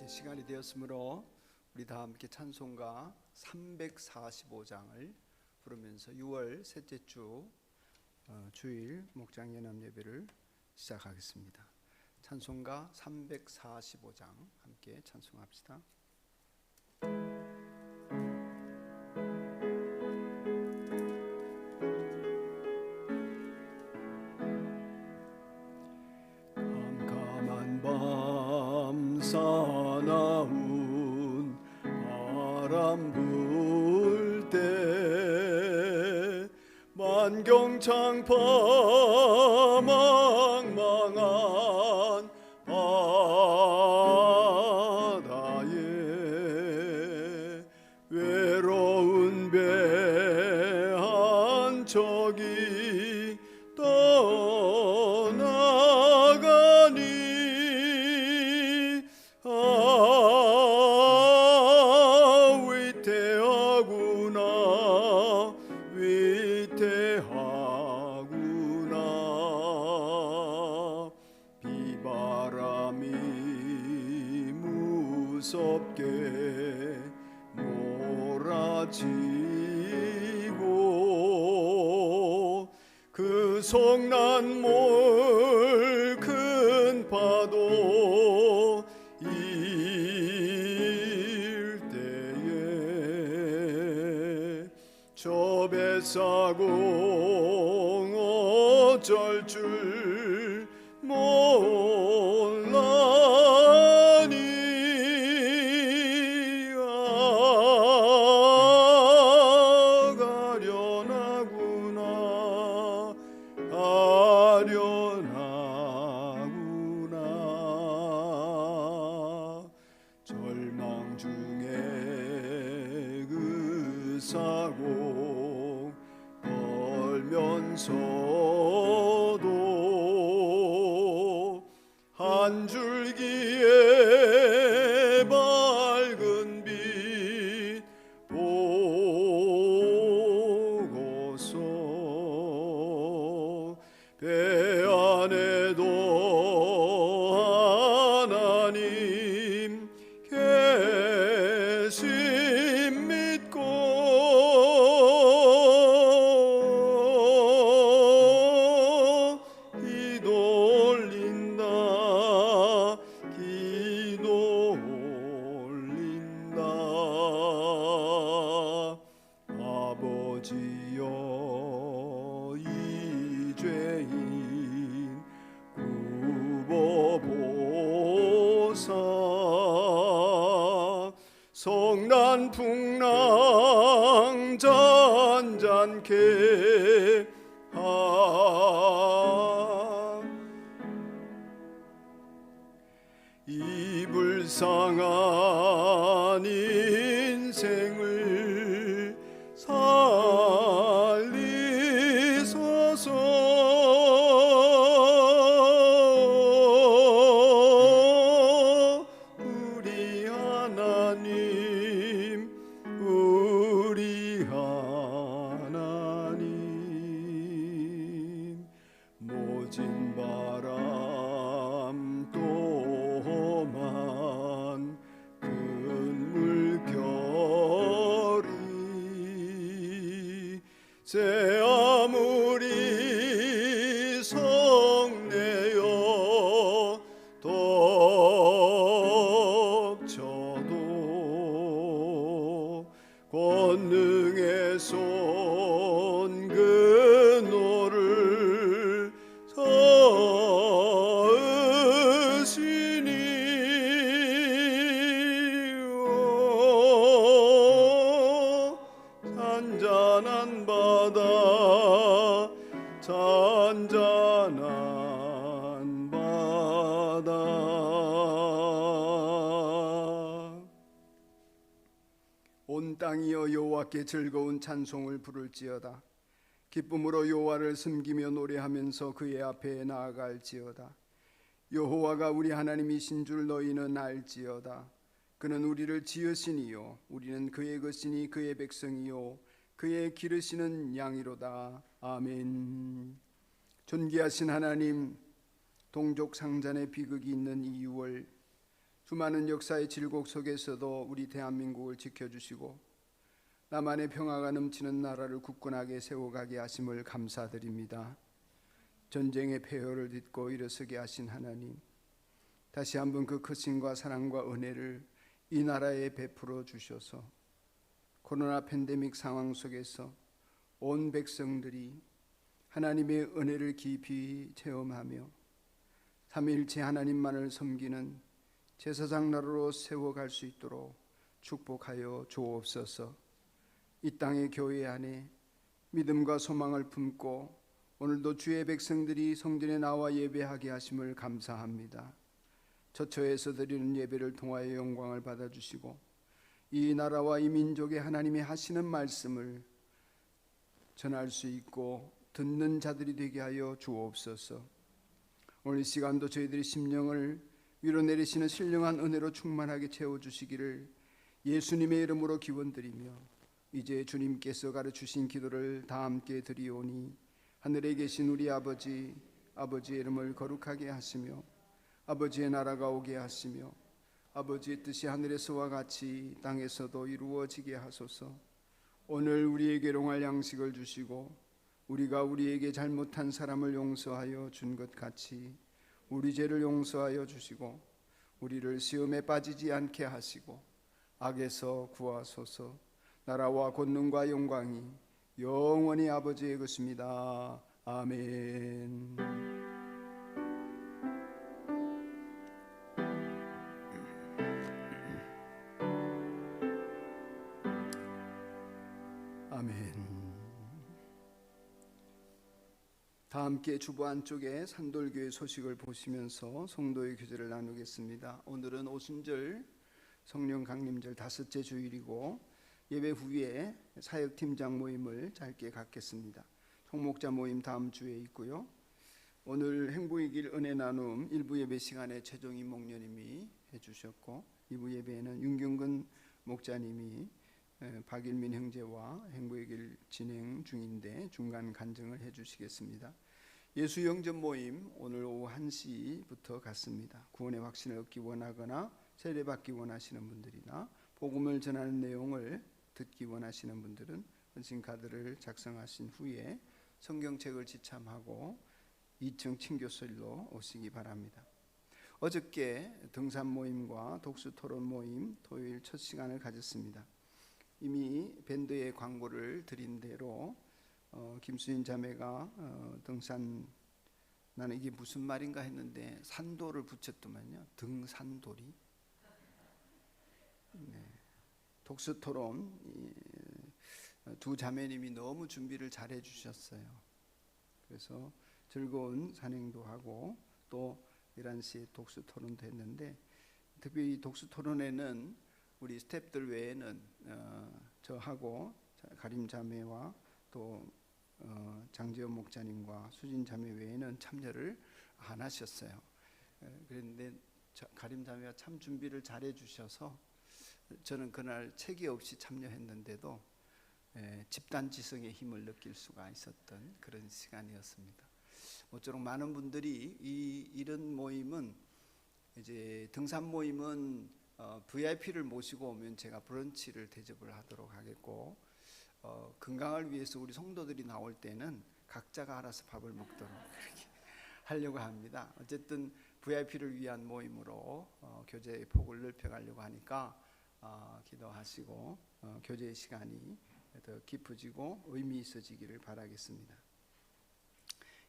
시간이 되었으므로 우리 다 함께 찬송가 345장을 부르면서 6월 셋째 주 주일 목장 연합 예배를 시작하겠습니다. 찬송가 345장 함께 찬송합시다. 캄캄한 밤 사나운 바람 불 때 만경창파 망망한 바다에 외로운 배 한 척이 떠나가니 위태하구나 위태하구나. 비바람이 무섭게 몰아치고 그 성난몰 큰 파도 일 때에 저 뱃사공 어쩔 줄 몰라니 아련하구나. 절망 중에 그 사고 떨면서도 한 줄기의 밝은 빛 보고서 배 안에도 하나님 계심 믿고 기도 올린다 기도 올린다. 아버지여 이 죄인 굽어보사 성난풍랑 잔잔케 이 불쌍한 인생을 살리소서. 우리 하나님 우리 하나님 모진 바람 또 험한 큰 물결이 새 아무리 성내어 덮쳐도 권능의 손 그노를 서으시니 잔잔한 바다 잔잔한 바다. 온 땅이여 여호와께 즐거운 찬송을 부를지어다. 기쁨으로 여호와를 섬기며 노래하면서 그의 앞에 나아갈지어다. 여호와가 우리 하나님이신 줄 너희는 알지어다. 그는 우리를 지으시니요 우리는 그의 것이니 그의 백성이요 그의 기르시는 양이로다. 아멘. 존귀하신 하나님, 동족 상잔의 비극이 있는 이 6월 수많은 역사의 질곡 속에서도 우리 대한민국을 지켜주시고 나만의 평화가 넘치는 나라를 굳건하게 세워가게 하심을 감사드립니다. 전쟁의 폐허를 딛고 일어서게 하신 하나님, 다시 한번 그 크심과 사랑과 은혜를 이 나라에 베풀어 주셔서 코로나 팬데믹 상황 속에서 온 백성들이 하나님의 은혜를 깊이 체험하며 삼위일체 하나님만을 섬기는 제사장 나라로 세워갈 수 있도록 축복하여 주옵소서. 이 땅의 교회 안에 믿음과 소망을 품고 오늘도 주의 백성들이 성전에 나와 예배하게 하심을 감사합니다. 처처에서 드리는 예배를 통하여 영광을 받아주시고 이 나라와 이 민족의 하나님이 하시는 말씀을 전할 수 있고 듣는 자들이 되게 하여 주옵소서. 오늘 이 시간도 저희들의 심령을 위로 내리시는 신령한 은혜로 충만하게 채워주시기를 예수님의 이름으로 기원드리며 이제 주님께서 가르치신 기도를 다 함께 드리오니 하늘에 계신 우리 아버지의 이름을 거룩하게 하시며 아버지의 나라가 오게 하시며 아버지의 뜻이 하늘에서와 같이 땅에서도 이루어지게 하소서. 오늘 우리에게 일용할 양식을 주시고 우리가 우리에게 잘못한 사람을 용서하여 준 것 같이 우리 죄를 용서하여 주시고 우리를 시험에 빠지지 않게 하시고 악에서 구하소서. 나라와 권능과 영광이 영원히 아버지의 것입니다. 아멘. 아멘. 다 함께 주보 안쪽에 산돌교회 소식을 보시면서 성도의 교제를 나누겠습니다. 오늘은 오순절 성령 강림절 다섯째 주일이고 예배 후에 사역팀장 모임을 짧게 갖겠습니다. 총목자 모임 다음 주에 있고요. 오늘 행복의 길 은혜 나눔 1부 예배 시간에 최종임 목녀님이 해주셨고 2부 예배에는 윤경근 목자님이 박일민 형제와 행복의 길 진행 중인데 중간 간증을 해주시겠습니다. 예수 영접 모임 오늘 오후 1시부터 갖습니다. 구원의 확신을 얻기 원하거나 세례받기 원하시는 분들이나 복음을 전하는 내용을 듣기 원하시는 분들은 헌신카드를 작성하신 후에 성경책을 지참하고 2층 친교실로 오시기 바랍니다. 어저께 등산 모임과 독수 토론 모임 토요일 첫 시간을 가졌습니다. 이미 밴드의 광고를 드린 대로 김수인 자매가 등산, 나는 이게 무슨 말인가 했는데 산도를 붙였더만요. 등산돌이. 네. 독수 토론 두 자매님이 너무 준비를 잘 해주셨어요. 그래서 즐거운 산행도 하고 또 11시에 독수 토론도 했는데 특별히 독수 토론에는 우리 스태프들 외에는 저하고 가림 자매와 또 장지연 목자님과 수진 자매 외에는 참여를 안 하셨어요. 그런데 가림 자매가 참 준비를 잘 해주셔서 저는 그날 책이 없이 참여했는데도 집단 지성의 힘을 느낄 수가 있었던 그런 시간이었습니다. 모쪼록 많은 분들이 이런 모임은 이제 등산 모임은 VIP를 모시고 오면 제가 브런치를 대접을 하도록 하겠고 건강을 위해서 우리 성도들이 나올 때는 각자가 알아서 밥을 먹도록 그렇게 하려고 합니다. 어쨌든 VIP를 위한 모임으로 교제의 폭을 넓혀가려고 하니까 기도하시고 교제의 시간이 더 깊어지고 의미 있어지기를 바라겠습니다.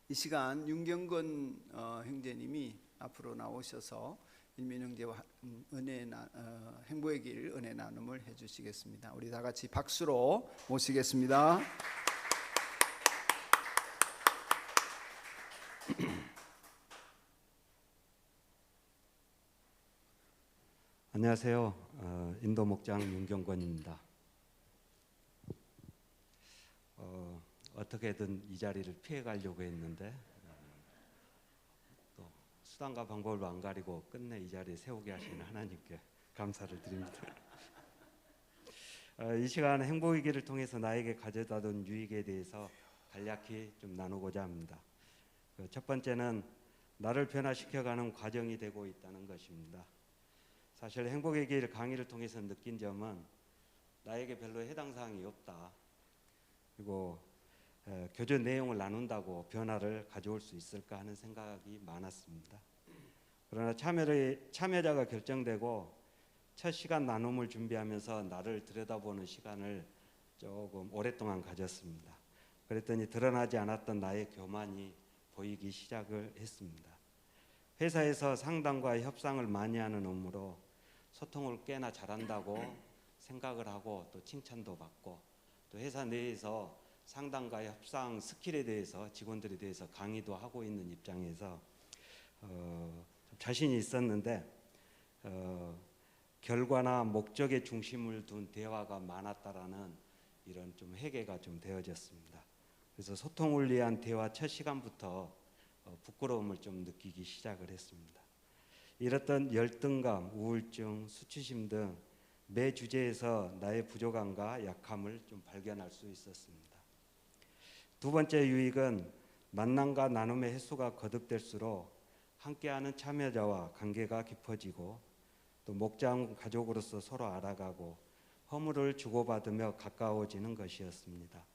이 시간 윤경건 형제님이 앞으로 나오셔서 일민 형제와 행복의 길 은혜 나눔을 해주시겠습니다. 우리 다 같이 박수로 모시겠습니다. 안녕하세요. 인도 목장 윤경권입니다. 어떻게든 이 자리를 피해 가려고 했는데 또 수단과 방법을 안 가리고 끝내 이 자리에 세우게 하시는 하나님께 감사를 드립니다. 이 시간 행복의 길을 통해서 나에게 가져다준 유익에 대해서 간략히 좀 나누고자 합니다. 첫 번째는 나를 변화시켜가는 과정이 되고 있다는 것입니다. 사실 행복의 길 강의를 통해서 느낀 점은 나에게 별로 해당 사항이 없다. 그리고 교전 내용을 나눈다고 변화를 가져올 수 있을까 하는 생각이 많았습니다. 그러나 참여자가 결정되고 첫 시간 나눔을 준비하면서 나를 들여다보는 시간을 조금 오랫동안 가졌습니다. 그랬더니 드러나지 않았던 나의 교만이 보이기 시작을 했습니다. 회사에서 상담과 협상을 많이 하는 업무로 소통을 꽤나 잘한다고 생각을 하고 또 칭찬도 받고 또 회사 내에서 상담과 협상 스킬에 대해서 직원들에 대해서 강의도 하고 있는 입장에서 자신이 있었는데 결과나 목적에 중심을 둔 대화가 많았다라는 이런 좀 회개가 좀 되어졌습니다. 그래서 소통을 위한 대화 첫 시간부터 부끄러움을 좀 느끼기 시작을 했습니다. 이렇던 열등감, 우울증, 수치심 등 매 주제에서 나의 부족함과 약함을 좀 발견할 수 있었습니다. 두 번째 유익은 만남과 나눔의 횟수가 거듭될수록 함께하는 참여자와 관계가 깊어지고 또 목장 가족으로서 서로 알아가고 허물을 주고받으며 가까워지는 것이었습니다.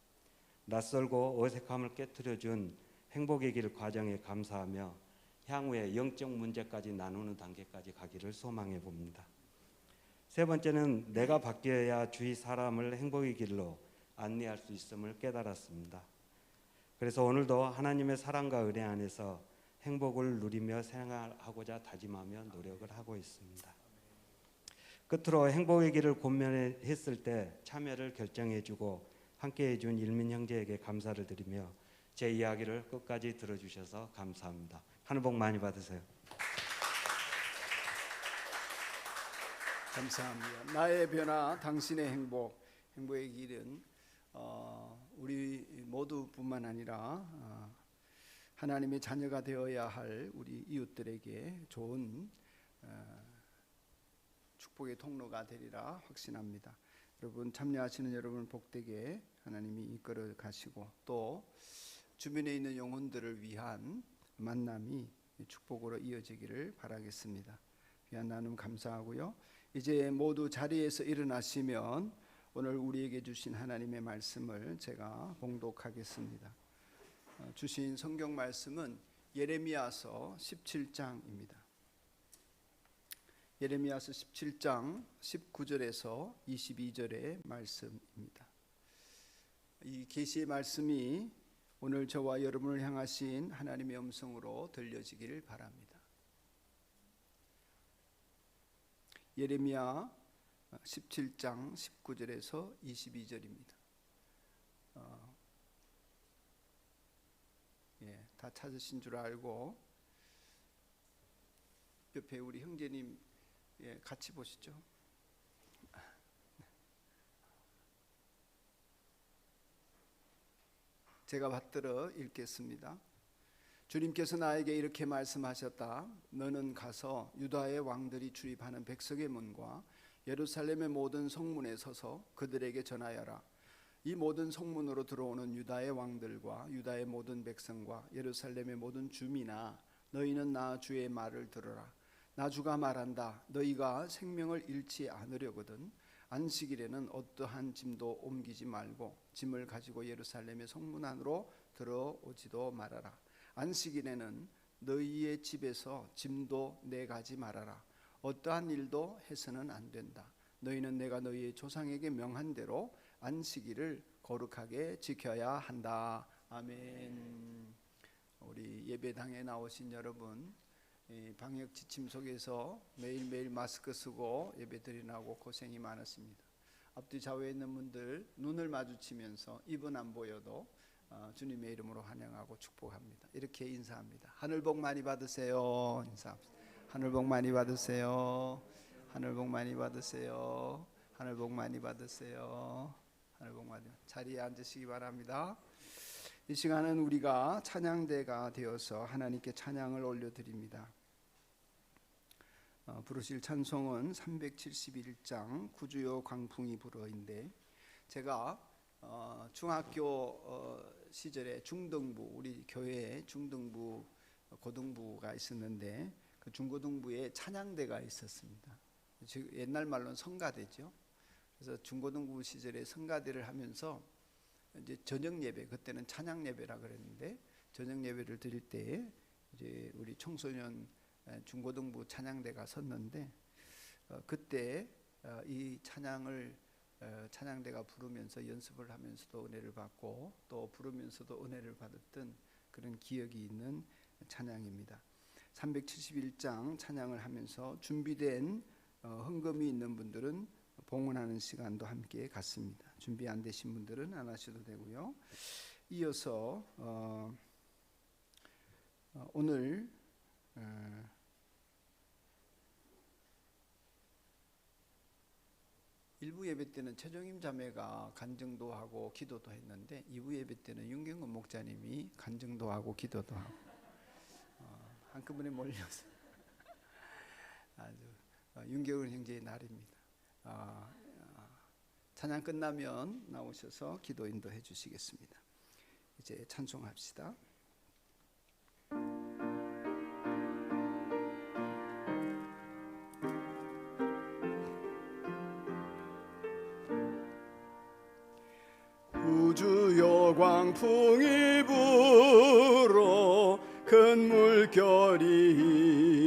낯설고 어색함을 깨트려준 행복의 길 과정에 감사하며 향후에 영적 문제까지 나누는 단계까지 가기를 소망해 봅니다. 세 번째는 내가 바뀌어야 주위 사람을 행복의 길로 안내할 수 있음을 깨달았습니다. 그래서 오늘도 하나님의 사랑과 은혜 안에서 행복을 누리며 생활하고자 다짐하며 노력을 하고 있습니다. 끝으로 행복의 길을 고민했을 때 참여를 결정해주고 함께해준 일민 형제에게 감사를 드리며 제 이야기를 끝까지 들어주셔서 감사합니다. 하늘 복 많이 받으세요. 감사합니다. 나의 변화, 당신의 행복, 행복의 길은 우리 모두뿐만 아니라 하나님의 자녀가 되어야 할 우리 이웃들에게 좋은 축복의 통로가 되리라 확신합니다. 여러분 참여하시는 여러분 복되게 하나님이 이끌어 가시고 또 주변에 있는 영혼들을 위한 만남이 축복으로 이어지기를 바라겠습니다. 귀한 나눔 감사하고요. 이제 모두 자리에서 일어나시면 오늘 우리에게 주신 하나님의 말씀을 제가 봉독하겠습니다. 주신 성경 말씀은 예레미야서 17장입니다. 예레미야서 17장 19절에서 22절의 말씀입니다. 이 계시의 말씀이 오늘 저와 여러분을 향하신 하나님의 음성으로 들려지기를 바랍니다. 예레미야 17장 19절에서 22절입니다. 다 찾으신 줄 알고 옆에 우리 형제님 같이 보시죠. 제가 받들어 읽겠습니다. 주님께서 나에게 이렇게 말씀하셨다. 너는 가서 유다의 왕들이 출입하는 백석의 문과 예루살렘의 모든 성문에 서서 그들에게 전하여라. 이 모든 성문으로 들어오는 유다의 왕들과 유다의 모든 백성과 예루살렘의 모든 주민아, 너희는 나 주의 말을 들으라. 나 주가 말한다. 너희가 생명을 잃지 않으려거든 안식일에는 어떠한 짐도 옮기지 말고 짐을 가지고 예루살렘의 성문 안으로 들어오지도 말아라. 안식일에는 너희의 집에서 짐도 내가지 말아라. 어떠한 일도 해서는 안 된다. 너희는 내가 너희의 조상에게 명한 대로 안식일을 거룩하게 지켜야 한다. 아멘. 우리 예배당에 나오신 여러분, 방역 지침 속에서 매일매일 마스크 쓰고 예배 드리느라고 고생이 많으십니다. 앞뒤 좌우에 있는 분들 눈을 마주치면서 입은 안 보여도 주님의 이름으로 환영하고 축복합니다. 이렇게 인사합니다. 하늘 복 많이 받으세요. 인사합니다. 하늘 복 많이 받으세요. 하늘 복 많이 받으세요. 하늘 복 많이 받으세요. 하늘 복 많이. 자리에 앉으시기 바랍니다. 이 시간은 우리가 찬양대가 되어서 하나님께 찬양을 올려드립니다. 부르실 찬송은 371장 구주여 광풍이 불어인데, 제가 중학교 시절에 중등부, 우리 교회에 중등부 고등부가 있었는데 그 중고등부에 찬양대가 있었습니다. 즉 옛날 말로는 성가대죠. 그래서 중고등부 시절에 성가대를 하면서 이제 저녁 예배, 그때는 찬양 예배라 그랬는데 저녁 예배를 드릴 때 이제 우리 청소년 중고등부 찬양대가 섰는데 그때 이 찬양을 찬양대가 부르면서 연습을 하면서도 은혜를 받고 또 부르면서도 은혜를 받았던 그런 기억이 있는 찬양입니다. 371장 찬양을 하면서 준비된 헌금이 있는 분들은 봉헌하는 시간도 함께 갖습니다. 준비 안 되신 분들은 안 하셔도 되고요. 이어서 오늘 일부 예배 때는 최종임 자매가 간증도 하고 기도도 했는데 2부 예배 때는 윤경근 목자님이 간증도 하고 기도도 하고 한꺼번에 몰려서 아주 윤경근 형제의 날입니다. 찬양 끝나면 나오셔서 기도 인도해 주시겠습니다. 이제 찬송합시다. 우주여 광풍이 불어 큰 물결이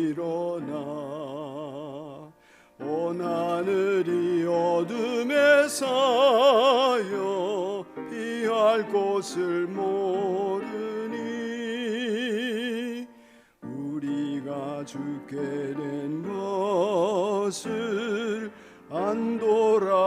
일어나 온 하늘이 어둠에 쌓여 피할 곳을 모르니 우리가 죽게 된 것을 안 돌아봅니까?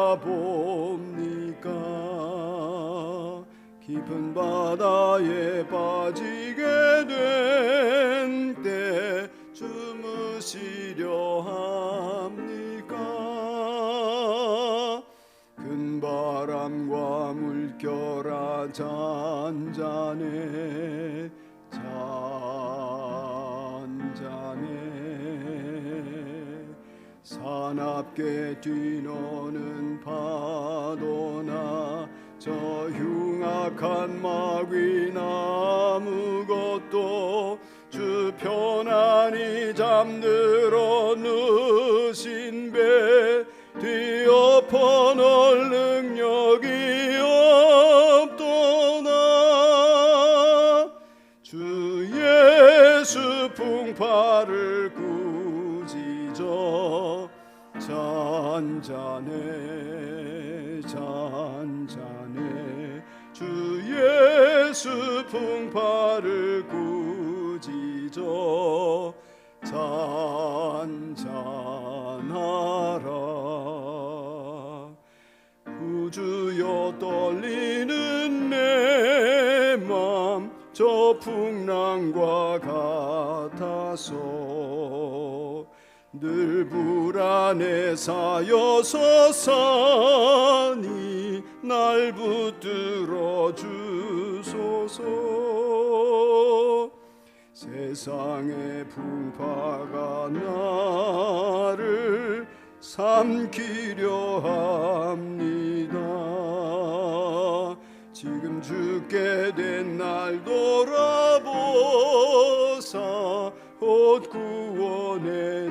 깊은 바다에 빠지게 된 때 주무시려 합니까? 큰 바람과 물결아 잔잔해 사납게 뛰노는 파도나 저 흉악한 마귀나 아무것도 주 편안히 잠들어 누신 배 뒤엎어 놓을 능력이 없도다. 주 예수 풍파를 꾸짖어 잔잔해 주 예수 풍파를 꾸짖어 잔잔하라. 우주여 떨리는 내 맘 저 풍랑과 같아서 늘 불안에 쌓여서 사니 날 붙들어 주소서. 세상의 풍파가 나를 삼키려 합니다. 지금 죽게 된 날 돌아보사 곧 구원해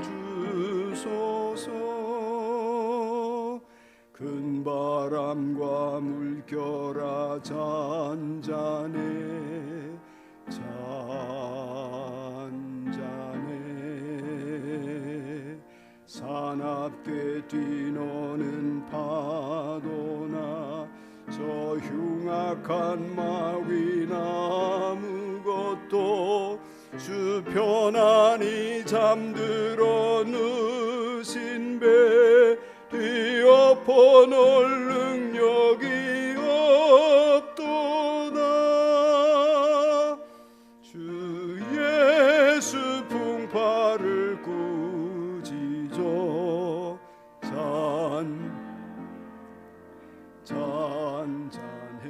주소서. 큰 바람과 물결아 잔잔해 사납게 뛰노는 파도나 저 흉악한 마귀나 아무것도 주 편안히 잠들어 누신 배 뒤엎어 놓을 능력이 없도다. 주 예수 풍파를 꾸짖어 잔잔해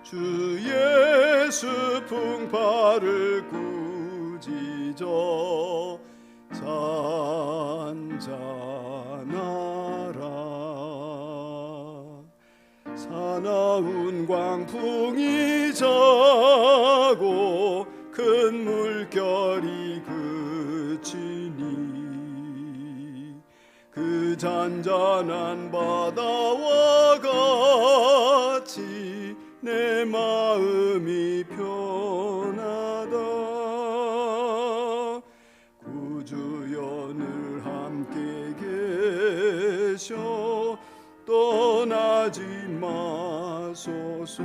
주 예수 풍파를 꾸짖어 잔잔하라. 사나운 광풍이 자고 큰 물결이 그치니 그 그 잔잔한 바다와 같이 내 마음이 편하다. 구주여 늘 함께 계셔 떠나지 마소서.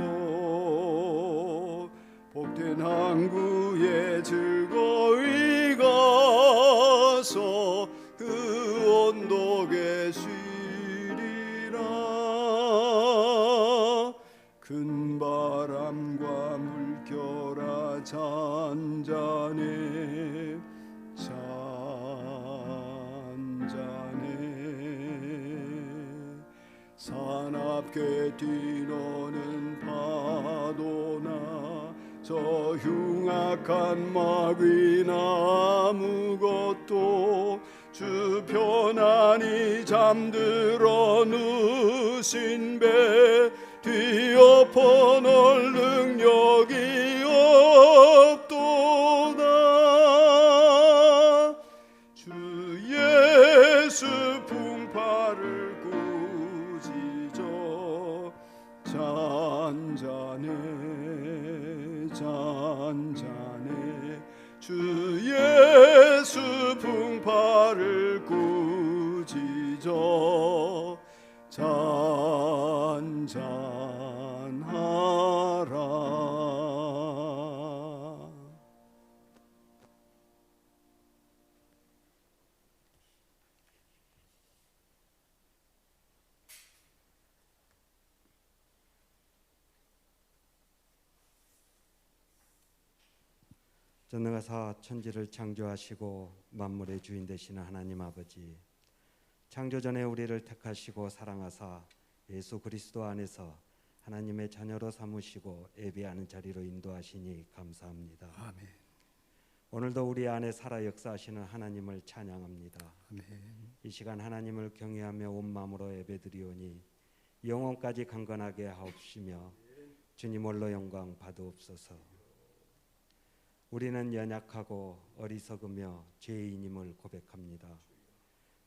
복된 항구에 즐거이 가서 그 언덕에 쉬리라. 큰 바람과 물결아 잔잔해 사납게 뛰노는 파도나 저 흉악한 마귀나 아무것도 주 편안히 잠들어 누신 배 뒤엎어 놓을 능력이 없도다. 주 예수 풍파를 꾸짖어 잔잔해 주 예수 풍파를 꾸짖어 잔잔하라. 전능하사 천지를 창조하시고 만물의 주인 되시는 하나님 아버지, 창조전에 우리를 택하시고 사랑하사 예수 그리스도 안에서 하나님의 자녀로 삼으시고 예배하는 자리로 인도하시니 감사합니다. 아멘. 오늘도 우리 안에 살아 역사하시는 하나님을 찬양합니다. 아멘. 이 시간 하나님을 경외하며 온 마음으로 예배드리오니 영혼까지 강건하게 하옵시며 주님 홀로 영광 받으옵소서. 우리는 연약하고 어리석으며 죄인임을 고백합니다.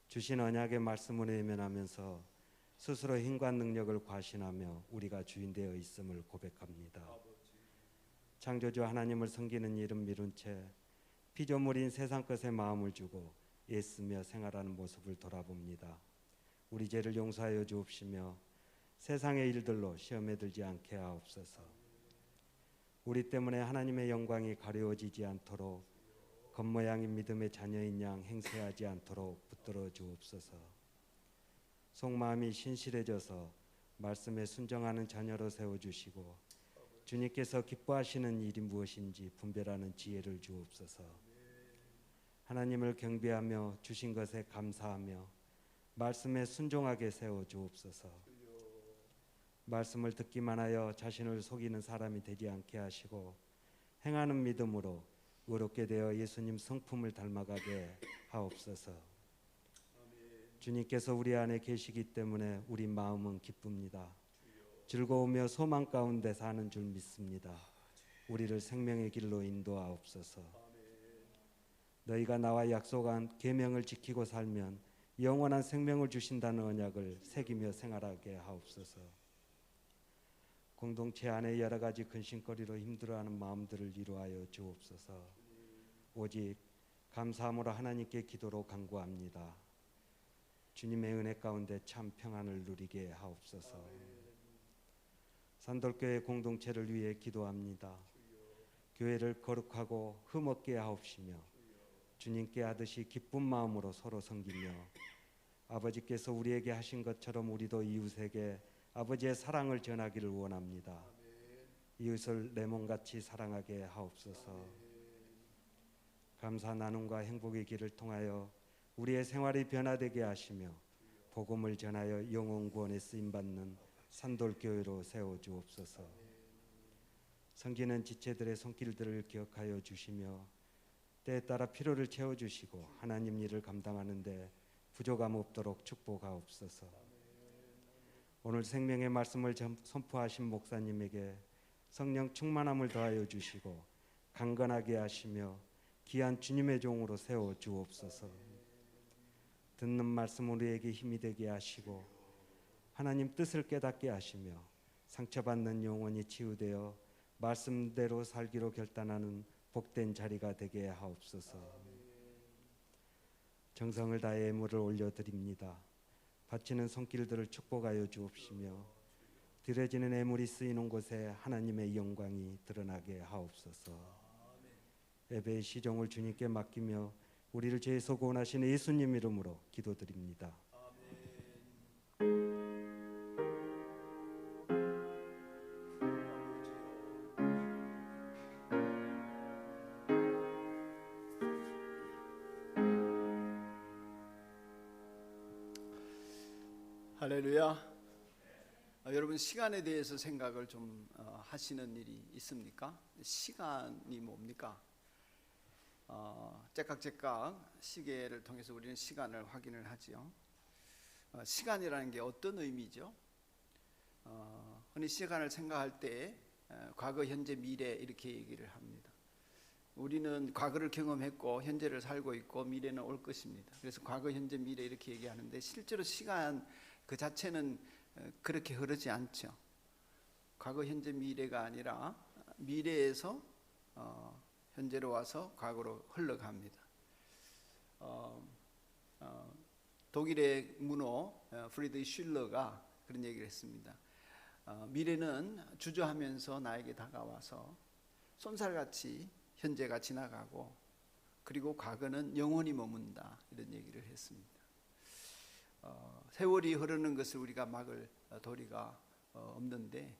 주신 언약의 말씀을 외면하면서 스스로 힘과 능력을 과신하며 우리가 주인 되어 있음을 고백합니다. 창조주 하나님을 섬기는 일은 미룬 채 피조물인 세상 것에 마음을 주고 애쓰며 생활하는 모습을 돌아봅니다. 우리 죄를 용서하여 주옵시며 세상의 일들로 시험에 들지 않게 하옵소서. 우리 때문에 하나님의 영광이 가려워지지 않도록 겉모양인 믿음의 자녀인 양 행세하지 않도록 붙들어 주옵소서. 속마음이 신실해져서 말씀에 순종하는 자녀로 세워주시고 주님께서 기뻐하시는 일이 무엇인지 분별하는 지혜를 주옵소서. 하나님을 경배하며 주신 것에 감사하며 말씀에 순종하게 세워 주옵소서. 말씀을 듣기만 하여 자신을 속이는 사람이 되지 않게 하시고 행하는 믿음으로 의롭게 되어 예수님 성품을 닮아가게 하옵소서. 주님께서 우리 안에 계시기 때문에 우리 마음은 기쁩니다. 즐거우며 소망 가운데 사는 줄 믿습니다. 우리를 생명의 길로 인도하옵소서. 너희가 나와 약속한 계명을 지키고 살면 영원한 생명을 주신다는 언약을 새기며 생활하게 하옵소서. 공동체 안에 여러 가지 근심거리로 힘들어하는 마음들을 위로하여 주옵소서. 오직 감사함으로 하나님께 기도로 간구합니다. 주님의 은혜 가운데 참 평안을 누리게 하옵소서. 산돌교회 공동체를 위해 기도합니다. 교회를 거룩하고 흠없게 하옵시며 주님께 하듯이 기쁜 마음으로 서로 섬기며 아버지께서 우리에게 하신 것처럼 우리도 이웃에게 아버지의 사랑을 전하기를 원합니다. 이웃을 내 몸같이 사랑하게 하옵소서. 감사 나눔과 행복의 길을 통하여 우리의 생활이 변화되게 하시며 복음을 전하여 영혼 구원에 쓰임받는 산돌교회로 세워주옵소서. 섬기는 지체들의 손길들을 기억하여 주시며 때에 따라 필요를 채워주시고 하나님 일을 감당하는 데 부족함 없도록 축복하옵소서. 오늘 생명의 말씀을 선포하신 목사님에게 성령 충만함을 더하여 주시고 강건하게 하시며 귀한 주님의 종으로 세워 주옵소서. 듣는 말씀 우리에게 힘이 되게 하시고 하나님 뜻을 깨닫게 하시며 상처받는 영혼이 치유되어 말씀대로 살기로 결단하는 복된 자리가 되게 하옵소서. 정성을 다해 예물을 올려드립니다. 바치는 손길들을 축복하여 주옵시며 드려지는 예물이 쓰이는 곳에 하나님의 영광이 드러나게 하옵소서. 예배의 시종을 주님께 맡기며 우리를 죄에서 구원하시는 예수님 이름으로 기도드립니다. 할렐루야. 여러분 시간에 대해서 생각을 좀 하시는 일이 있습니까? 시간이 뭡니까? 째깍째깍 시계를 통해서 우리는 시간을 확인을 하지요. 시간이라는 게 어떤 의미죠? 흔히 시간을 생각할 때 과거, 현재, 미래 이렇게 얘기를 합니다. 우리는 과거를 경험했고 현재를 살고 있고 미래는 올 것입니다. 그래서 과거, 현재, 미래 이렇게 얘기하는데 실제로 시간 그 자체는 그렇게 흐르지 않죠. 과거, 현재, 미래가 아니라 미래에서 현재로 와서 과거로 흘러갑니다. 독일의 문호 프리드리히 슐러가 그런 얘기를 했습니다. 미래는 주저하면서 나에게 다가와서 쏜살같이 현재가 지나가고 그리고 과거는 영원히 머문다 이런 얘기를 했습니다. 세월이 흐르는 것을 우리가 막을 도리가 없는데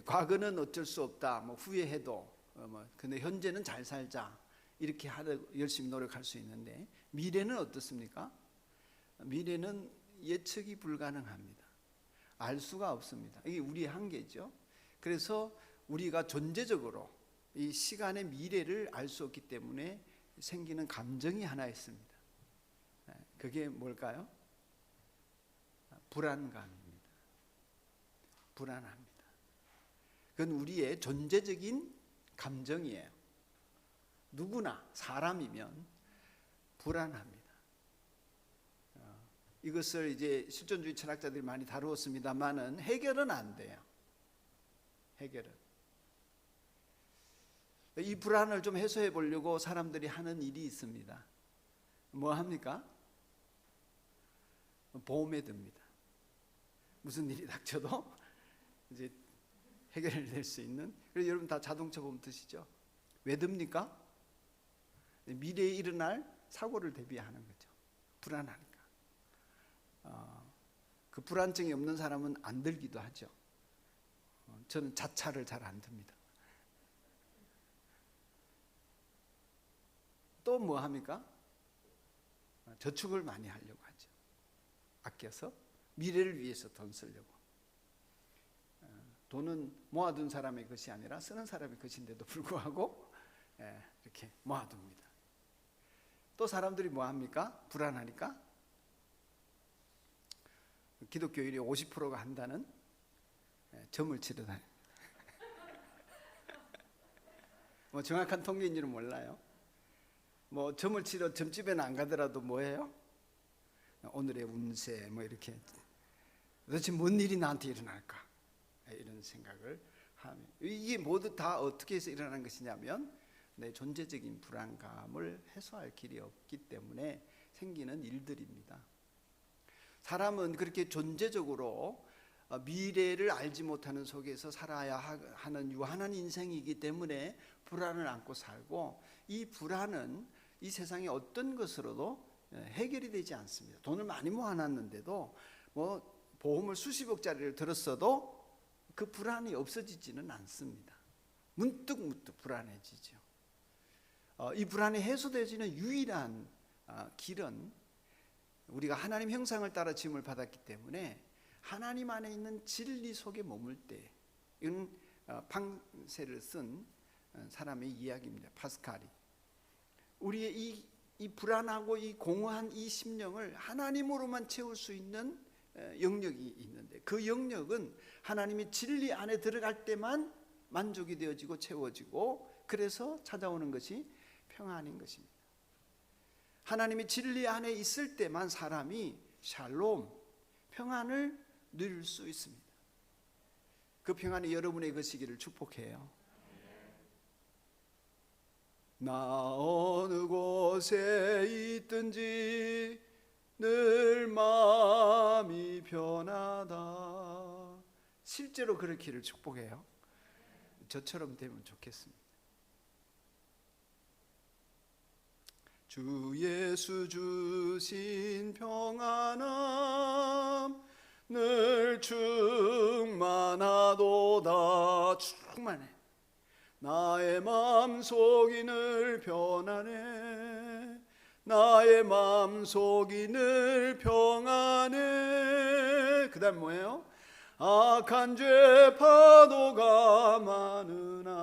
과거는 어쩔 수 없다. 뭐 후회해도 근데 현재는 잘 살자 이렇게 열심히 노력할 수 있는데 미래는 어떻습니까? 미래는 예측이 불가능합니다. 알 수가 없습니다. 이게 우리의 한계죠. 그래서 우리가 존재적으로 이 시간의 미래를 알 수 없기 때문에 생기는 감정이 하나 있습니다. 그게 뭘까요? 불안감입니다. 불안합니다. 그건 우리의 존재적인 감정이에요. 누구나 사람이면 불안합니다. 이것을 이제 실존주의 철학자들이 많이 다루었습니다만은 해결은 안 돼요. 해결은. 이 불안을 좀 해소해 보려고 사람들이 하는 일이 있습니다. 뭐 합니까? 보험에 듭니다. 무슨 일이 닥쳐도 이제 해결될 수 있는. 그래서 여러분 다 자동차 보험 드시죠? 왜 듭니까? 미래에 일어날 사고를 대비하는 거죠. 불안하니까. 그 불안증이 없는 사람은 안 들기도 하죠. 저는 자차를 잘 안 듭니다. 또 뭐 합니까? 저축을 많이 하려고 하죠. 아껴서 미래를 위해서 돈 쓰려고. 돈은 모아둔 사람의 것이 아니라 쓰는 사람의 것인데도 불구하고 이렇게 모아둡니다. 또 사람들이 뭐 합니까? 불안하니까 기독교인이 50%가 한다는 점을 치러 다닙니다. 뭐 정확한 통계인지는 몰라요. 뭐 점을 치러 점집에는 안 가더라도 뭐예요? 오늘의 운세 뭐 이렇게 도대체 뭔 일이 나한테 일어날까 이런 생각을 하면 이게 모두 다 어떻게 해서 일어나는 것이냐면 내 존재적인 불안감을 해소할 길이 없기 때문에 생기는 일들입니다. 사람은 그렇게 존재적으로 미래를 알지 못하는 속에서 살아야 하는 유한한 인생이기 때문에 불안을 안고 살고 이 불안은 이 세상의 어떤 것으로도 해결이 되지 않습니다. 돈을 많이 모아놨는데도 뭐 보험을 수십억짜리를 들었어도 그 불안이 없어지지는 않습니다. 문득 불안해지죠. 이 불안이 해소되어지는 유일한 길은 우리가 하나님 형상을 따라 지음을 받았기 때문에 하나님 안에 있는 진리 속에 머물 때 이건 방세를 쓴 사람의 이야기입니다. 파스칼이 우리의 이 불안하고 이 공허한 이 심령을 하나님으로만 채울 수 있는 영역이 있는데 그 영역은 하나님의 진리 안에 들어갈 때만 만족이 되어지고 채워지고 그래서 찾아오는 것이 평안인 것입니다. 하나님의 진리 안에 있을 때만 사람이 샬롬, 평안을 누릴 수 있습니다. 그 평안이 여러분의 것이기를 축복해요. 나 어느 곳에 있든지 늘 마음이 편하다. 실제로 그렇기를 축복해요. 저처럼 되면 좋겠습니다. 주 예수 주신 평안함 늘 충만하도다. 충만해. 나의 마음속이 늘 편안해. 나의 마음속이 늘 평안해. 그 다음 뭐예요? 악한 죄 파도가 많으나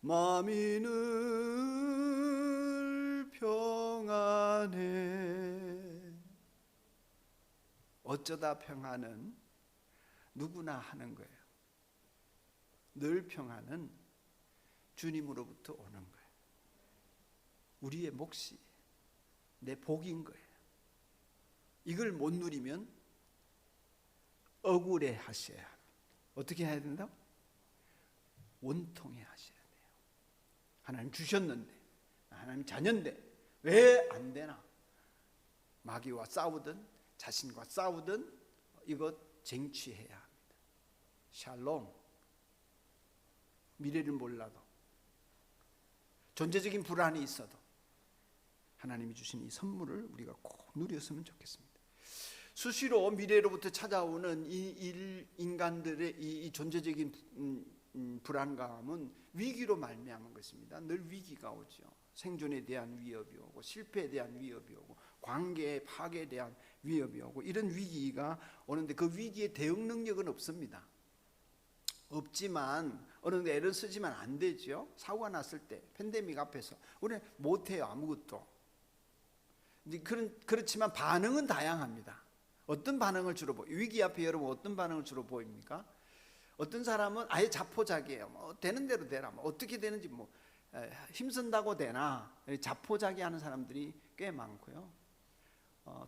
마음이 늘 평안해. 어쩌다 평안은 누구나 하는 거예요. 늘 평안은 주님으로부터 오는 거예요. 우리의 몫이, 내 복인 거예요. 이걸 못 누리면 억울해 하셔야 합니다. 어떻게 해야 된다? 원통해 하셔야 돼요. 하나님 주셨는데, 하나님 자녀인데 왜 안 되나? 마귀와 싸우든 자신과 싸우든 이것 쟁취해야 합니다. 샬롬. 미래를 몰라도, 존재적인 불안이 있어도 하나님이 주신 이 선물을 우리가 꼭 누렸으면 좋겠습니다. 수시로 미래로부터 찾아오는 이 인간들의 이 존재적인 불안감은 위기로 말미암은 것입니다. 늘 위기가 오죠. 생존에 대한 위협이 오고, 실패에 대한 위협이 오고, 관계의 파괴에 대한 위협이 오고, 이런 위기가 오는데 그 위기에 대응 능력은 없습니다. 없지만 어느 정도 애를 쓰지만 안 되죠. 사고가 났을 때 팬데믹 앞에서 우리는 못해요. 아무것도. 그렇지만 반응은 다양합니다. 어떤 반응을 주로 위기 앞에 여러분 어떤 반응을 주로 보입니까? 어떤 사람은 아예 자포자기해요. 뭐 되는 대로 되라. 뭐 어떻게 되는지 뭐 힘쓴다고 되나. 자포자기하는 사람들이 꽤 많고요.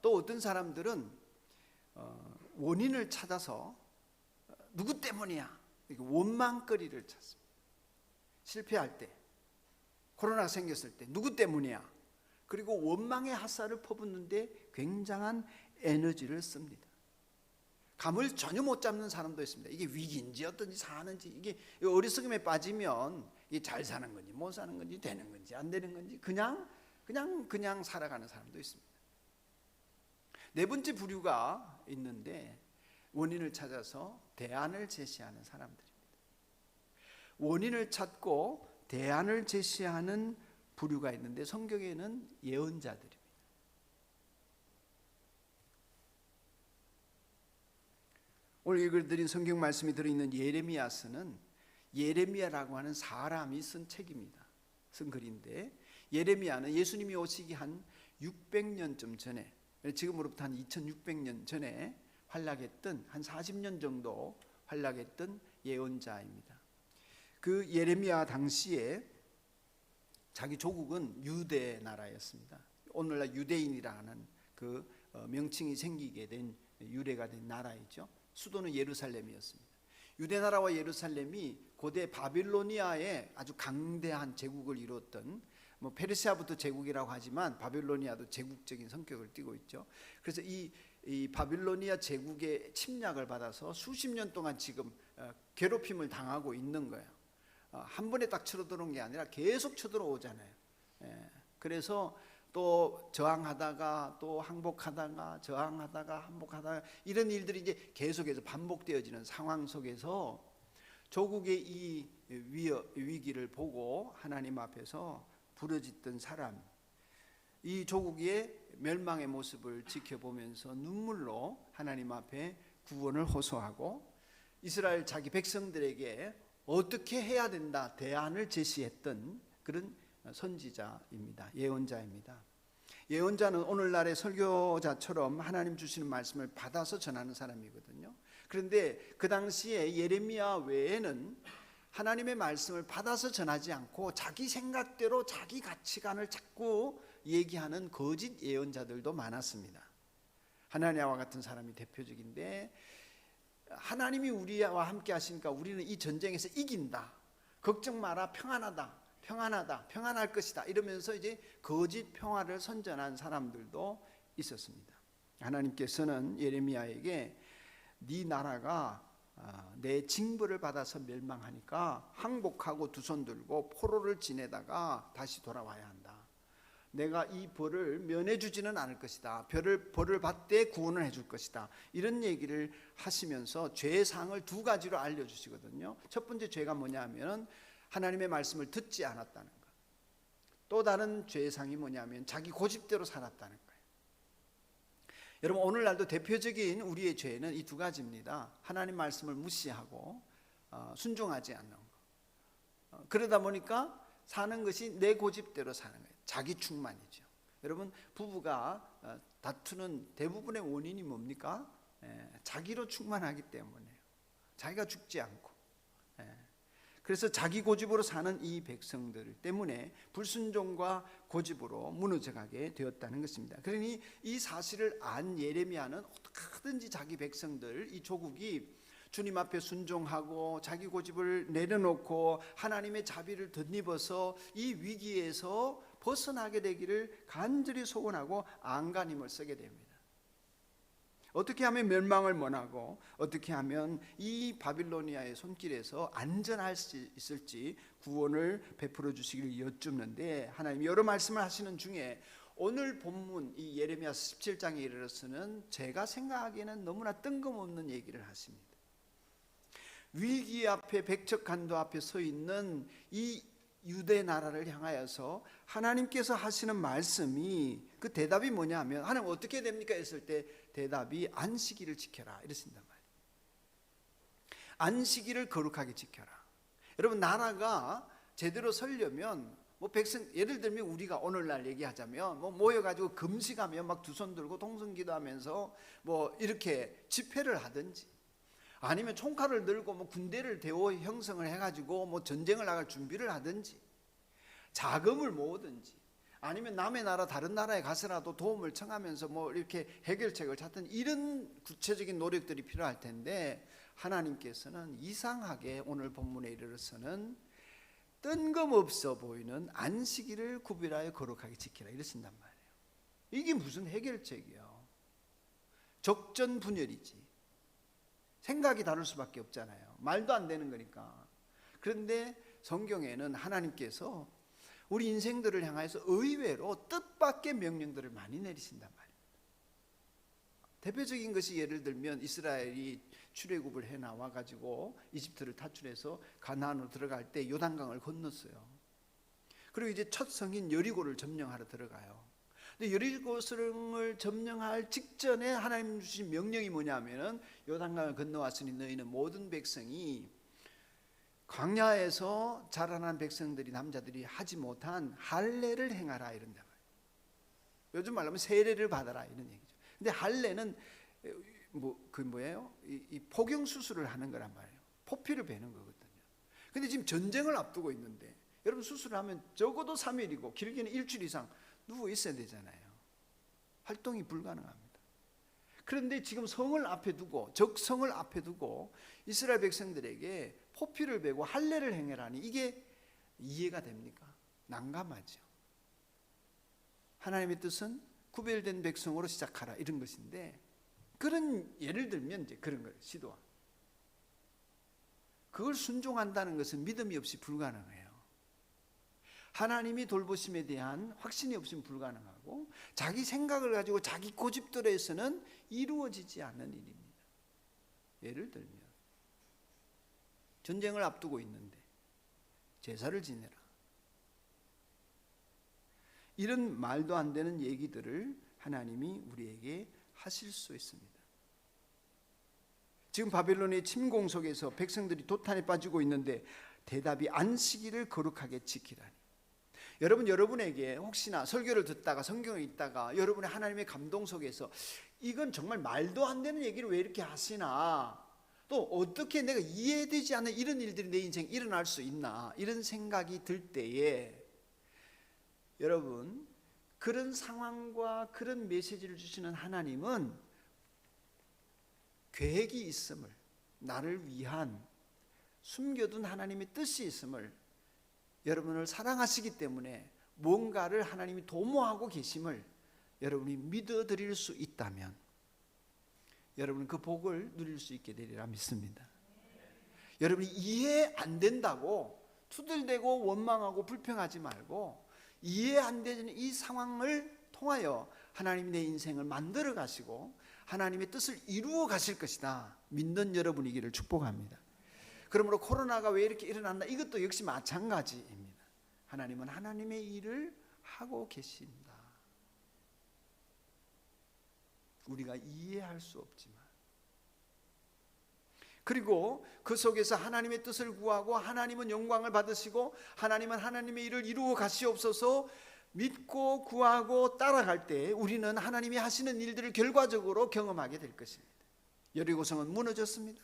또 어떤 사람들은 원인을 찾아서 누구 때문이야? 원망거리를 찾습니다. 실패할 때, 코로나 생겼을 때 누구 때문이야? 그리고 원망의 핫살을 퍼붓는데 굉장한 에너지를 씁니다. 감을 전혀 못 잡는 사람도 있습니다. 이게 위기인지 어떤지 사는지, 이게 어리석음에 빠지면 이게 잘 사는 건지 못 사는 건지 되는 건지 안 되는 건지 그냥 살아가는 사람도 있습니다. 네 번째 부류가 있는데 원인을 찾아서 대안을 제시하는 사람들입니다. 원인을 찾고 대안을 제시하는 부류가 있는데 성경에는 예언자들입니다. 오늘 읽어드린 성경 말씀이 들어있는 예레미야서는 예레미야라고 하는 사람이 쓴 책입니다. 쓴 글인데, 예레미야는 예수님이 오시기 한 600년쯤 전에, 지금으로부터 한 2600년 전에 활약했던, 한 40년 정도 활약했던 예언자입니다. 그 예레미야 당시에 자기 조국은 유대 나라였습니다. 오늘날 유대인이라는 그 명칭이 생기게 된, 유래가 된 나라이죠. 수도는 예루살렘이었습니다. 유대 나라와 예루살렘이 고대 바빌로니아의 아주 강대한 제국을 이뤘던, 뭐 페르시아부터 제국이라고 하지만 바빌로니아도 제국적인 성격을 띠고 있죠. 그래서 이 바빌로니아 제국의 침략을 받아서 수십 년 동안 지금 괴롭힘을 당하고 있는 거예요. 한 번에 딱 쳐들어오는 게 아니라 계속 쳐들어오잖아요. 그래서 또 저항하다가 또 항복하다가 저항하다가 항복하다가 이런 일들이 이제 계속해서 반복되어지는 상황 속에서 조국의 이 위기를 보고 하나님 앞에서 부르짖던 사람, 이 조국의 멸망의 모습을 지켜보면서 눈물로 하나님 앞에 구원을 호소하고 이스라엘 자기 백성들에게 어떻게 해야 된다 대안을 제시했던 그런 선지자입니다. 예언자입니다. 예언자는 오늘날의 설교자처럼 하나님 주시는 말씀을 받아서 전하는 사람이거든요. 그런데 그 당시에 예레미야 외에는 하나님의 말씀을 받아서 전하지 않고 자기 생각대로 자기 가치관을 자꾸 얘기하는 거짓 예언자들도 많았습니다. 하나니아와 같은 사람이 대표적인데, 하나님이 우리와 함께 하시니까 우리는 이 전쟁에서 이긴다, 걱정 마라, 평안하다, 평안하다, 평안할 것이다, 이러면서 이제 거짓 평화를 선전한 사람들도 있었습니다. 하나님께서는 예레미야에게 네 나라가 내 징벌을 받아서 멸망하니까 항복하고 두 손 들고 포로를 지내다가 다시 돌아와야 한다. 내가 이 벌을 면해주지는 않을 것이다. 벌을 받되 구원을 해줄 것이다. 이런 얘기를 하시면서 죄상을 두 가지로 알려주시거든요. 첫 번째 죄가 뭐냐면 하나님의 말씀을 듣지 않았다는 것. 또 다른 죄상이 뭐냐면 자기 고집대로 살았다는 거예요. 여러분, 오늘날도 대표적인 우리의 죄는 이 두 가지입니다. 하나님 말씀을 무시하고 순종하지 않는 것. 그러다 보니까 사는 것이 내 고집대로 사는 거예요. 자기 충만이죠. 여러분, 부부가 다투는 대부분의 원인이 뭡니까? 자기로 충만하기 때문에요. 자기가 죽지 않고. 그래서 자기 고집으로 사는 이 백성들 때문에 불순종과 고집으로 무너져가게 되었다는 것입니다. 그러니 이 사실을 안 예레미야는 어떻게든지 자기 백성들, 이 조국이 주님 앞에 순종하고 자기 고집을 내려놓고 하나님의 자비를 덧입어서 이 위기에서 벗어나게 되기를 간절히 소원하고 안간힘을 쓰게 됩니다. 어떻게 하면 멸망을 면하고 어떻게 하면 이 바빌로니아의 손길에서 안전할 수 있을지 구원을 베풀어 주시기를 여쭙는데, 하나님 여러 말씀을 하시는 중에 오늘 본문 이 예레미야 17장에 이르러서는 제가 생각하기에는 너무나 뜬금없는 얘기를 하십니다. 위기 앞에, 백척간도 앞에 서 있는 이 유대 나라를 향하여서 하나님께서 하시는 말씀이, 그 대답이 뭐냐 하면, 하나님 어떻게 됩니까? 했을 때 대답이 안식일을 지켜라 이러신단 말이에요. 안식일을 거룩하게 지켜라. 여러분, 나라가 제대로 서려면 백성, 예를 들면 우리가 오늘날 얘기하자면 모여가지고 금식하며 막 두 손 들고 통성기도하면서 이렇게 집회를 하든지, 아니면 총칼을 들고 군대를 대호 형성을 해가지고 전쟁을 나갈 준비를 하든지, 자금을 모으든지, 아니면 남의 나라 다른 나라에 가서라도 도움을 청하면서 이렇게 해결책을 찾든, 이런 구체적인 노력들이 필요할 텐데, 하나님께서는 이상하게 오늘 본문에 이르러서는 뜬금없어 보이는 안식일을 구별하여 거룩하게 지키라 이러신단 말이에요. 이게 무슨 해결책이요? 적전분열이지. 생각이 다를 수밖에 없잖아요. 말도 안 되는 거니까. 그런데 성경에는 하나님께서 우리 인생들을 향해서 의외로 뜻밖의 명령들을 많이 내리신단 말이에요. 대표적인 것이, 예를 들면 이스라엘이 출애굽을 해 나와 가지고 이집트를 탈출해서 가나안으로 들어갈 때 요단강을 건넜어요. 그리고 이제 첫 성인 여리고를 점령하러 들어가요. 근데 여리고성을 점령할 직전에 하나님 주신 명령이 뭐냐면은, 요단강을 건너왔으니 너희는 모든 백성이 광야에서 자라난 백성들이, 남자들이 하지 못한 할례를 행하라 이런다 말이에요. 요즘 말로 하면 세례를 받아라 이런 얘기죠. 근데 할례는 뭐예요? 이 포경 수술을 하는 거란 말이에요. 포피를 베는 거거든요. 근데 지금 전쟁을 앞두고 있는데, 여러분 수술을 하면 적어도 3일이고 길게는 일주일 이상 누워 있어야 되잖아요. 활동이 불가능합니다. 그런데 지금 성을 앞에 두고, 적성을 앞에 두고 이스라엘 백성들에게 포피를 베고 할례를 행하라니, 이게 이해가 됩니까? 난감하죠. 하나님의 뜻은 구별된 백성으로 시작하라 이런 것인데, 그런 예를 들면 이제 그런 거예요. 시도와 그걸 순종한다는 것은 믿음이 없이 불가능해요. 하나님이 돌보심에 대한 확신이 없으면 불가능하고, 자기 생각을 가지고 자기 고집대로 해서는 이루어지지 않는 일입니다. 예를 들면 전쟁을 앞두고 있는데 제사를 지내라, 이런 말도 안 되는 얘기들을 하나님이 우리에게 하실 수 있습니다. 지금 바벨론의 침공 속에서 백성들이 도탄에 빠지고 있는데 대답이 안식일을 거룩하게 지키라니. 여러분, 여러분에게 혹시나 설교를 듣다가 성경을 읽다가 여러분의 하나님의 감동 속에서 이건 정말 말도 안 되는 얘기를 왜 이렇게 하시나 또 어떻게 내가 이해되지 않는 이런 일들이 내 인생에 일어날 수 있나, 이런 생각이 들 때에 여러분, 그런 상황과 그런 메시지를 주시는 하나님은 계획이 있음을, 나를 위한 숨겨둔 하나님의 뜻이 있음을, 여러분을 사랑하시기 때문에 뭔가를 하나님이 도모하고 계심을 여러분이 믿어드릴 수 있다면 여러분은 그 복을 누릴 수 있게 되리라 믿습니다. 여러분이 이해 안 된다고 투덜대고 원망하고 불평하지 말고, 이해 안 되는 이 상황을 통하여 하나님이 내 인생을 만들어 가시고 하나님의 뜻을 이루어 가실 것이다 믿는 여러분이기를 축복합니다. 그러므로 코로나가 왜 이렇게 일어났나, 이것도 역시 마찬가지입니다. 하나님은 하나님의 일을 하고 계신다. 우리가 이해할 수 없지만, 그리고 그 속에서 하나님의 뜻을 구하고 하나님은 영광을 받으시고 하나님은 하나님의 일을 이루어 가시옵소서 믿고 구하고 따라갈 때 우리는 하나님이 하시는 일들을 결과적으로 경험하게 될 것입니다. 여리고성은 무너졌습니다.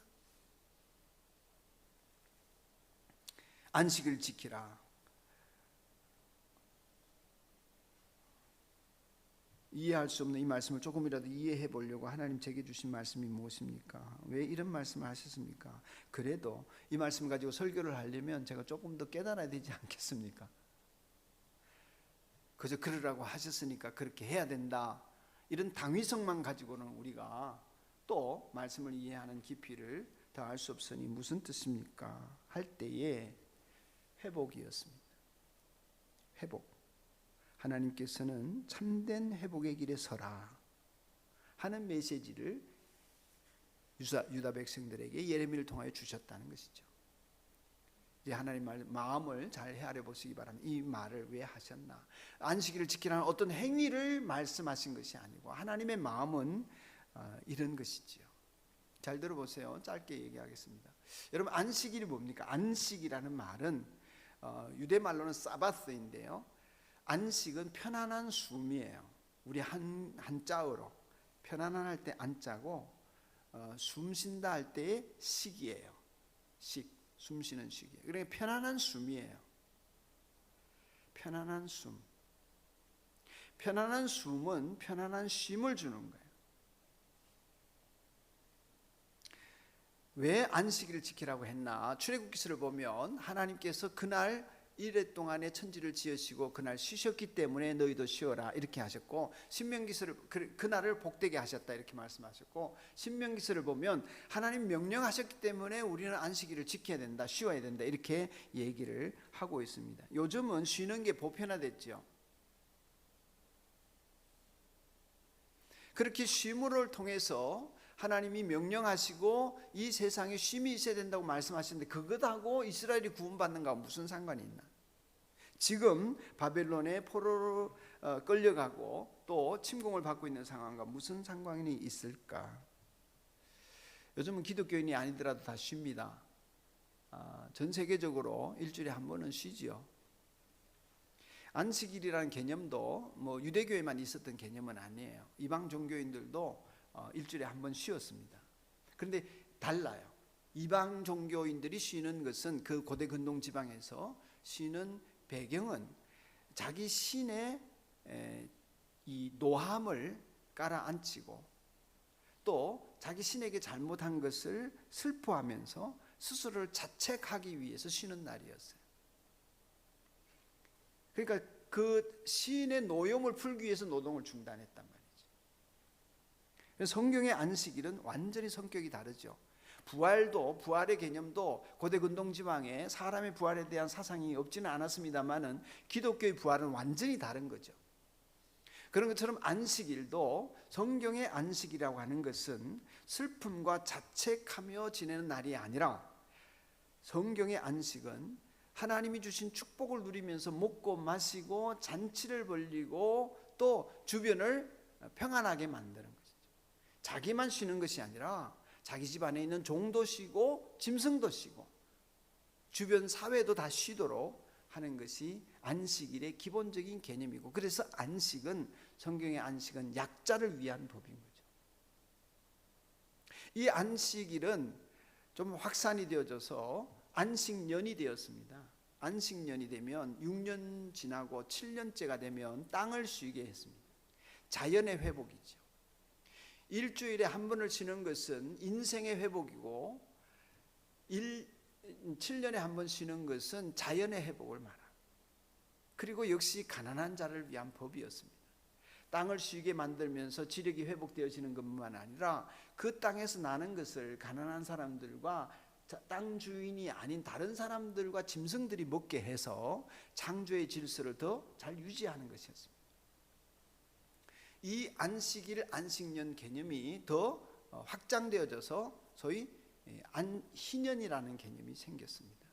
안식을 지키라. 이해할 수 없는 이 말씀을 조금이라도 이해해 보려고 하나님 제게 주신 말씀이 무엇입니까? 왜 이런 말씀을 하셨습니까? 그래도 이 말씀 가지고 설교를 하려면 제가 조금 더 깨달아야 되지 않겠습니까? 그저 그러라고 하셨으니까 그렇게 해야 된다, 이런 당위성만 가지고는 우리가 또 말씀을 이해하는 깊이를 더할 수 없으니 무슨 뜻입니까? 할 때에 회복이었습니다. 회복. 하나님께서는 참된 회복의 길에 서라 하는 메시지를 유다 백성들에게 예레미야를 통하여 주셨다는 것이죠. 이제 하나님 마음을 잘 헤아려 보시기 바랍니다. 이 말을 왜 하셨나? 안식일을 지키라는 어떤 행위를 말씀하신 것이 아니고 하나님의 마음은 이런 것이지요. 잘 들어보세요. 짧게 얘기하겠습니다. 여러분, 안식일이 뭡니까? 안식이라는 말은 유대 말로는 사바스인데요. 안식은 편안한 숨이에요. 우리 한자어로 편안한 할 때 안자고, 숨 쉰다 할 때의 식이에요. 식, 숨 쉬는 식이에요. 그러니까 편안한 숨이에요. 편안한 숨. 편안한 숨은 편안한 쉼을 주는 거예요. 왜 안식일을 지키라고 했나? 출애굽기서를 보면 하나님께서 그날 이래 동안에 천지를 지으시고 그날 쉬셨기 때문에 너희도 쉬어라 이렇게 하셨고, 신명기서를 그날을 복되게 하셨다 이렇게 말씀하셨고, 신명기서를 보면 하나님 명령하셨기 때문에 우리는 안식일을 지켜야 된다, 쉬어야 된다 이렇게 얘기를 하고 있습니다. 요즘은 쉬는 게 보편화됐죠. 그렇게 쉼을 통해서 하나님이 명령하시고 이 세상에 쉼이 있어야 된다고 말씀하시는데, 그것하고 이스라엘이 구원받는 거하고 무슨 상관이 있나? 지금 바벨론의 포로로 끌려가고 또 침공을 받고 있는 상황과 무슨 상관이 있을까? 요즘은 기독교인이 아니더라도 다 쉽니다. 전 세계적으로 일주일에 한 번은 쉬지요. 안식일이라는 개념도 뭐 유대교에만 있었던 개념은 아니에요. 이방 종교인들도 일주일에 한 번 쉬었습니다. 그런데 달라요. 이방 종교인들이 쉬는 것은 그 고대 근동 지방에서 쉬는 배경은 자기 신의 이 노함을 깔아앉히고 또 자기 신에게 잘못한 것을 슬퍼하면서 스스로를 자책하기 위해서 쉬는 날이었어요. 그러니까 그 신의 노염을 풀기 위해서 노동을 중단했단 말이에요. 성경의 안식일은 완전히 성격이 다르죠. 부활의 개념도 고대 근동 지방에 사람의 부활에 대한 사상이 없지는 않았습니다만은 기독교의 부활은 완전히 다른 거죠. 그런 것처럼 안식일도 성경의 안식이라고 하는 것은 슬픔과 자책하며 지내는 날이 아니라, 성경의 안식은 하나님이 주신 축복을 누리면서 먹고 마시고 잔치를 벌이고 또 주변을 평안하게 만드는 거죠. 자기만 쉬는 것이 아니라 자기 집 안에 있는 종도 쉬고 짐승도 쉬고 주변 사회도 다 쉬도록 하는 것이 안식일의 기본적인 개념이고, 그래서 안식은, 성경의 안식은 약자를 위한 법인 거죠. 이 안식일은 좀 확산이 되어져서 안식년이 되었습니다. 안식년이 되면 6년 지나고 7년째가 되면 땅을 쉬게 했습니다. 자연의 회복이죠. 일주일에 한 번을 쉬는 것은 인생의 회복이고 7년에 한 번 쉬는 것은 자연의 회복을 말합니다. 그리고 역시 가난한 자를 위한 법이었습니다. 땅을 쉬게 만들면서 지력이 회복되어지는 것만 아니라 그 땅에서 나는 것을 가난한 사람들과 땅 주인이 아닌 다른 사람들과 짐승들이 먹게 해서 창조의 질서를 더 잘 유지하는 것이었습니다. 이 안식일, 안식년 개념이 더 확장되어져서 소위 희년이라는 개념이 생겼습니다.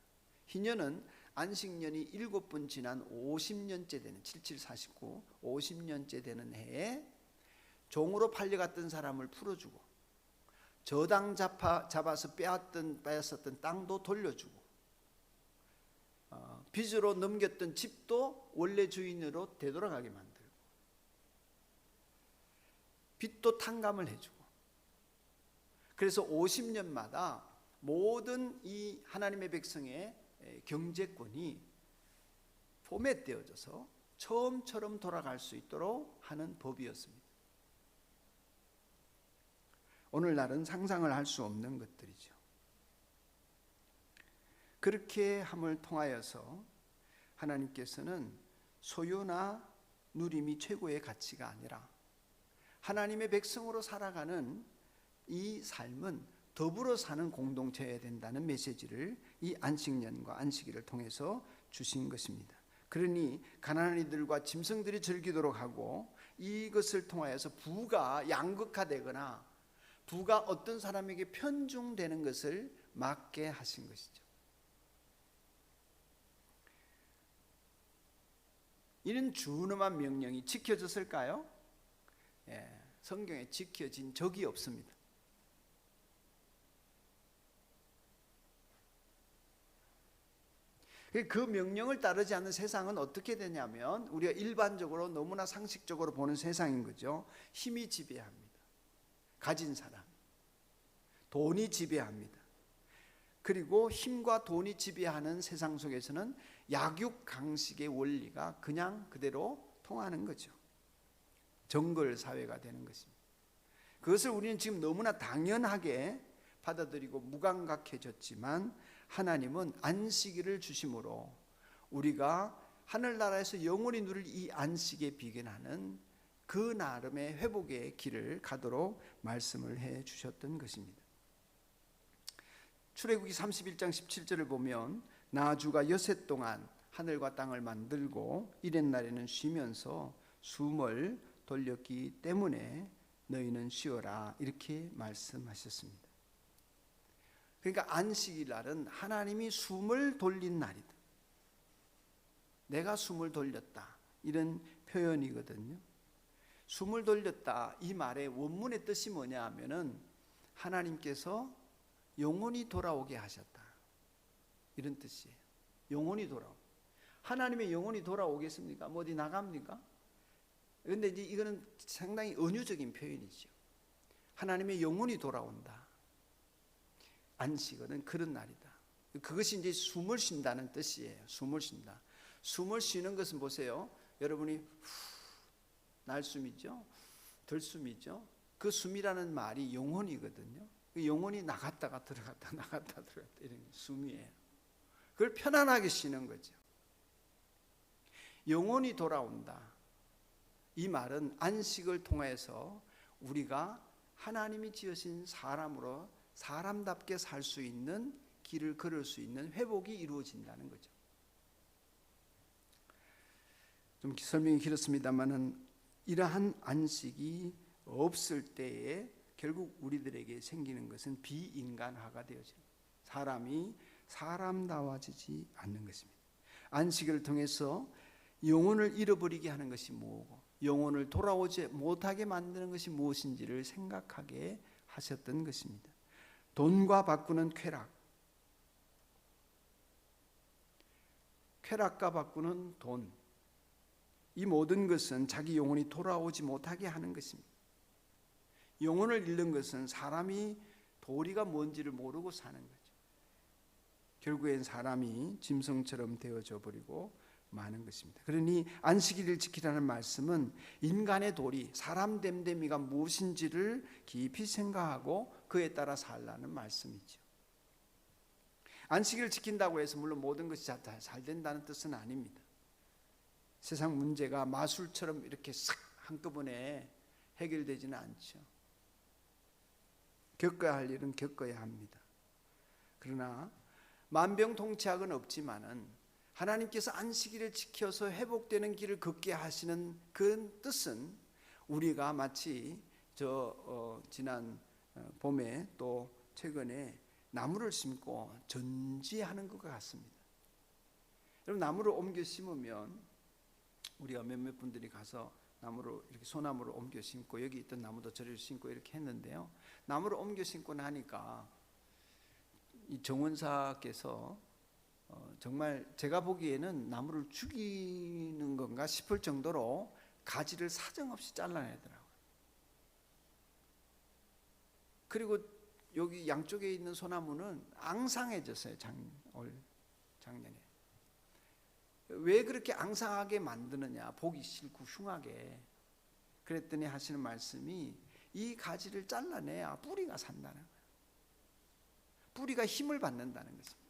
희년은 안식년이 7번 지난 50년째 되는 7749, 50년째 되는 해에 종으로 팔려갔던 사람을 풀어주고 저당 잡아서 빼앗었던 땅도 돌려주고 빚으로 넘겼던 집도 원래 주인으로 되돌아가게 만들고 빚도 탕감을 해주고 그래서 50년마다 모든 이 하나님의 백성의 경제권이 포맷되어져서 처음처럼 돌아갈 수 있도록 하는 법이었습니다. 오늘날은 상상을 할 수 없는 것들이죠. 그렇게 함을 통하여서 하나님께서는 소유나 누림이 최고의 가치가 아니라 하나님의 백성으로 살아가는 이 삶은 더불어 사는 공동체여야 된다는 메시지를 이 안식년과 안식일을 통해서 주신 것입니다. 그러니 가난한 이들과 짐승들이 즐기도록 하고 이것을 통하여서 부가 양극화되거나 부가 어떤 사람에게 편중되는 것을 막게 하신 것이죠. 이는 준엄한 명령이 지켜졌을까요? 성경에 지켜진 적이 없습니다. 그 명령을 따르지 않는 세상은 어떻게 되냐면 우리가 일반적으로 너무나 상식적으로 보는 세상인 거죠. 힘이 지배합니다. 가진 사람, 돈이 지배합니다. 그리고 힘과 돈이 지배하는 세상 속에서는 약육강식의 원리가 그냥 그대로 통하는 거죠. 정글 사회가 되는 것입니다. 그것을 우리는 지금 너무나 당연하게 받아들이고 무감각해졌지만 하나님은 안식일을 주심으로 우리가 하늘나라에서 영원히 누릴 이 안식에 비견하는 그 나름의 회복의 길을 가도록 말씀을 해 주셨던 것입니다. 출애굽기 31장 17절을 보면 나 주가 여섯 동안 하늘과 땅을 만들고 이렛 날에는 쉬면서 숨을 돌렸기 때문에 너희는 쉬어라 이렇게 말씀하셨습니다. 그러니까 안식일 날은 하나님이 숨을 돌린 날이다. 내가 숨을 돌렸다 이런 표현이거든요. 숨을 돌렸다 이 말의 원문의 뜻이 뭐냐 하면은 하나님께서 영원히 돌아오게 하셨다 이런 뜻이에요. 영원히 돌아오. 하나님의 영원히 돌아오겠습니까? 뭐 어디 나갑니까? 그런데 이제 이거는 상당히 은유적인 표현이죠. 하나님의 영혼이 돌아온다. 안식은 그런 날이다. 그것이 이제 숨을 쉰다는 뜻이에요. 숨을 쉰다. 숨을 쉬는 것은 보세요. 여러분이 날숨이죠. 들숨이죠. 그 숨이라는 말이 영혼이거든요. 그 영혼이 나갔다가 들어갔다 나갔다 들어갔다 이런 숨이에요. 그걸 편안하게 쉬는 거죠. 영혼이 돌아온다. 이 말은 안식을 통해서 우리가 하나님이 지으신 사람으로 사람답게 살 수 있는 길을 걸을 수 있는 회복이 이루어진다는 거죠. 좀 설명이 길었습니다만은 이러한 안식이 없을 때에 결국 우리들에게 생기는 것은 비인간화가 되어집니다. 사람이 사람다워지지 않는 것입니다. 안식을 통해서 영혼을 잃어버리게 하는 것이 뭐고 영혼을 돌아오지 못하게 만드는 것이 무엇인지를 생각하게 하셨던 것입니다. 돈과 바꾸는 쾌락, 쾌락과 바꾸는 돈, 이 모든 것은 자기 영혼이 돌아오지 못하게 하는 것입니다. 영혼을 잃는 것은 사람이 도리가 뭔지를 모르고 사는 거죠. 결국엔 사람이 짐승처럼 되어져 버리고 많은 것입니다. 그러니 안식일을 지키라는 말씀은 인간의 도리, 사람 됨됨이가 무엇인지를 깊이 생각하고 그에 따라 살라는 말씀이죠. 안식일을 지킨다고 해서 물론 모든 것이 잘 된다는 뜻은 아닙니다. 세상 문제가 마술처럼 이렇게 싹 한꺼번에 해결되지는 않죠. 겪어야 할 일은 겪어야 합니다. 그러나 만병통치약은 없지만은 하나님께서 안식일을 지켜서 회복되는 길을 걷게 하시는 그 뜻은 우리가 마치 지난 봄에 또 최근에 나무를 심고 전지하는 것과 같습니다. 여러분, 나무를 옮겨 심으면 우리가 몇몇 분들이 가서 나무를 이렇게 소나무를 옮겨 심고 여기 있던 나무도 저리를 심고 이렇게 했는데요. 나무를 옮겨 심고 나니까 이 정원사께서 정말 제가 보기에는 나무를 죽이는 건가 싶을 정도로 가지를 사정없이 잘라내더라고요. 그리고 여기 양쪽에 있는 소나무는 앙상해졌어요. 작년에. 왜 그렇게 앙상하게 만드느냐, 보기 싫고 흉하게. 그랬더니 하시는 말씀이 이 가지를 잘라내야 뿌리가 산다는 거예요. 뿌리가 힘을 받는다는 것입니다.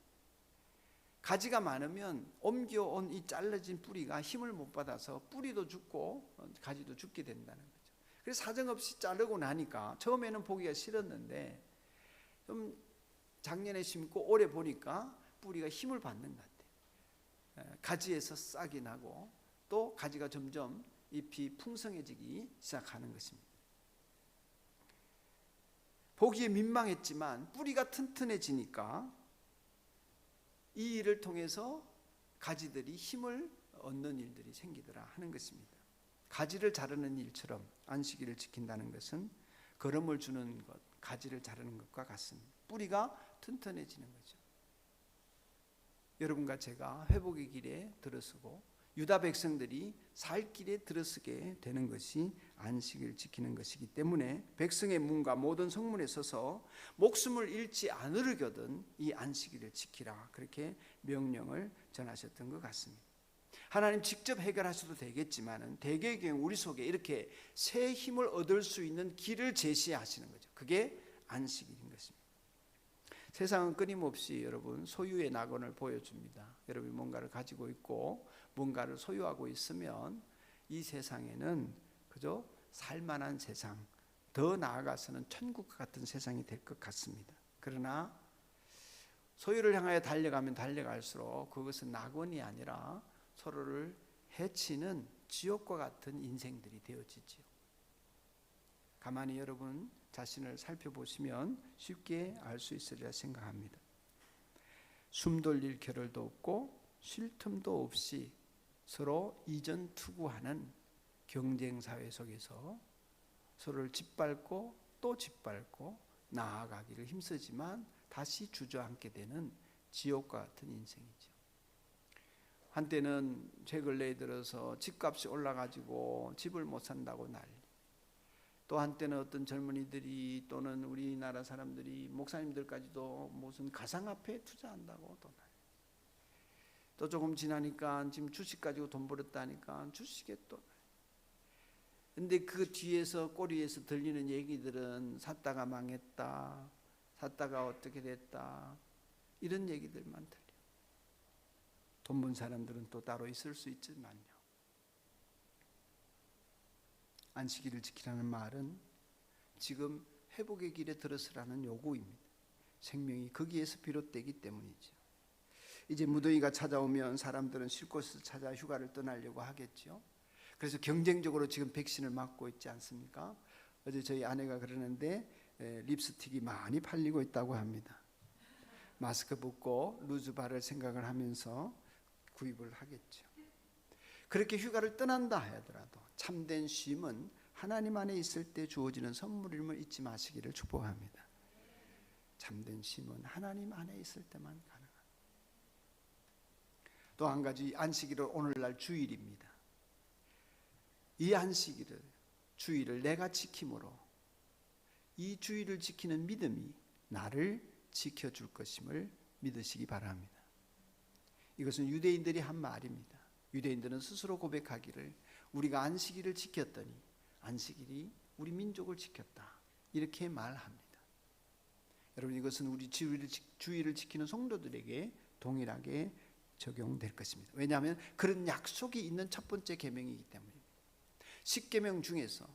가지가 많으면 옮겨온 이 잘라진 뿌리가 힘을 못 받아서 뿌리도 죽고 가지도 죽게 된다는 거죠. 그래서 사정없이 자르고 나니까 처음에는 보기가 싫었는데 좀 작년에 심고 올해 보니까 뿌리가 힘을 받는 것 같아요. 가지에서 싹이 나고 또 가지가 점점 잎이 풍성해지기 시작하는 것입니다. 보기에 민망했지만 뿌리가 튼튼해지니까 이 일을 통해서 가지들이 힘을 얻는 일들이 생기더라 하는 것입니다. 가지를 자르는 일처럼 안식일을 지킨다는 것은 걸음을 주는 것, 가지를 자르는 것과 같습니다. 뿌리가 튼튼해지는 거죠. 여러분과 제가 회복의 길에 들어서고 유다 백성들이 살 길에 들어서게 되는 것이 안식일을 지키는 것이기 때문에 백성의 문과 모든 성문에 서서 목숨을 잃지 않으려거든 이 안식일을 지키라, 그렇게 명령을 전하셨던 것 같습니다. 하나님 직접 해결하셔도 되겠지만은 대개의 경우 우리 속에 이렇게 새 힘을 얻을 수 있는 길을 제시하시는 거죠. 그게 안식일인 것입니다. 세상은 끊임없이 여러분 소유의 낙원을 보여줍니다. 여러분이 뭔가를 가지고 있고 뭔가를 소유하고 있으면 이 세상에는 그저 살만한 세상, 더 나아가서는 천국과 같은 세상이 될 것 같습니다. 그러나 소유를 향하여 달려가면 달려갈수록 그것은 낙원이 아니라 서로를 해치는 지옥과 같은 인생들이 되어지지요. 가만히 여러분 자신을 살펴보시면 쉽게 알 수 있으리라 생각합니다. 숨 돌릴 겨를도 없고 쉴 틈도 없이 서로 이전투구하는 경쟁사회 속에서 서로를 짓밟고 또 짓밟고 나아가기를 힘쓰지만 다시 주저앉게 되는 지옥과 같은 인생이죠. 한때는 최근래에 들어서 집값이 올라가지고 집을 못 산다고 난리, 또 한때는 어떤 젊은이들이 또는 우리나라 사람들이 목사님들까지도 무슨 가상화폐에 투자한다고 또 난리, 또 조금 지나니까 지금 주식 가지고 돈 벌었다니까 주식에 또 난리. 근데 그 뒤에서 꼬리에서 들리는 얘기들은 샀다가 망했다, 샀다가 어떻게 됐다, 이런 얘기들만 들려. 돈 번 사람들은 또 따로 있을 수 있지만요. 안식일을 지키라는 말은 지금 회복의 길에 들어서라는 요구입니다. 생명이 거기에서 비롯되기 때문이죠. 이제 무더위가 찾아오면 사람들은 쉴 곳을 찾아 휴가를 떠나려고 하겠죠. 그래서 경쟁적으로 지금 백신을 맞고 있지 않습니까? 어제 저희 아내가 그러는데 립스틱이 많이 팔리고 있다고 합니다. 마스크 벗고 루즈바를 생각을 하면서 구입을 하겠죠. 그렇게 휴가를 떠난다 하더라도 참된 쉼은 하나님 안에 있을 때 주어지는 선물임을 잊지 마시기를 축복합니다. 참된 쉼은 하나님 안에 있을 때만 가능합니다. 또 한 가지, 안식일은 오늘날 주일입니다. 이 안식일을, 주일을 내가 지킴으로 이 주일을 지키는 믿음이 나를 지켜줄 것임을 믿으시기 바랍니다. 이것은 유대인들이 한 말입니다. 유대인들은 스스로 고백하기를 우리가 안식일을 지켰더니 안식일이 우리 민족을 지켰다, 이렇게 말합니다. 여러분, 이것은 우리 주의를 지키는 성도들에게 동일하게 적용될 것입니다. 왜냐하면 그런 약속이 있는 첫 번째 계명이기 때문입니다. 10계명 중에서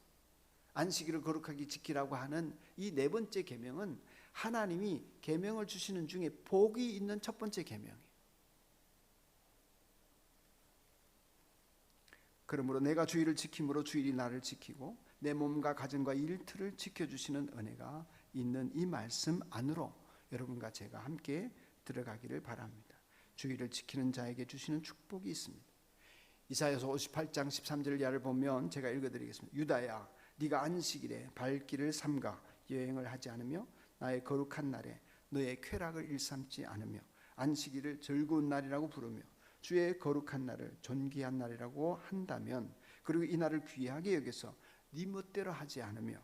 안식일을 거룩하게 지키라고 하는 이 네 번째 계명은 하나님이 계명을 주시는 중에 복이 있는 첫 번째 계명이에요. 그러므로 내가 주일을 지킴으로 주일이 나를 지키고 내 몸과 가정과 일터를 지켜주시는 은혜가 있는 이 말씀 안으로 여러분과 제가 함께 들어가기를 바랍니다. 주일을 지키는 자에게 주시는 축복이 있습니다. 이사야서 58장 13절 이하를 보면 제가 읽어드리겠습니다. 유다야, 네가 안식일에 발길을 삼가 여행을 하지 않으며 나의 거룩한 날에 너의 쾌락을 일삼지 않으며 안식일을 즐거운 날이라고 부르며 주의 거룩한 날을 존귀한 날이라고 한다면, 그리고 이 날을 귀하게 여겨서 네 멋대로 하지 않으며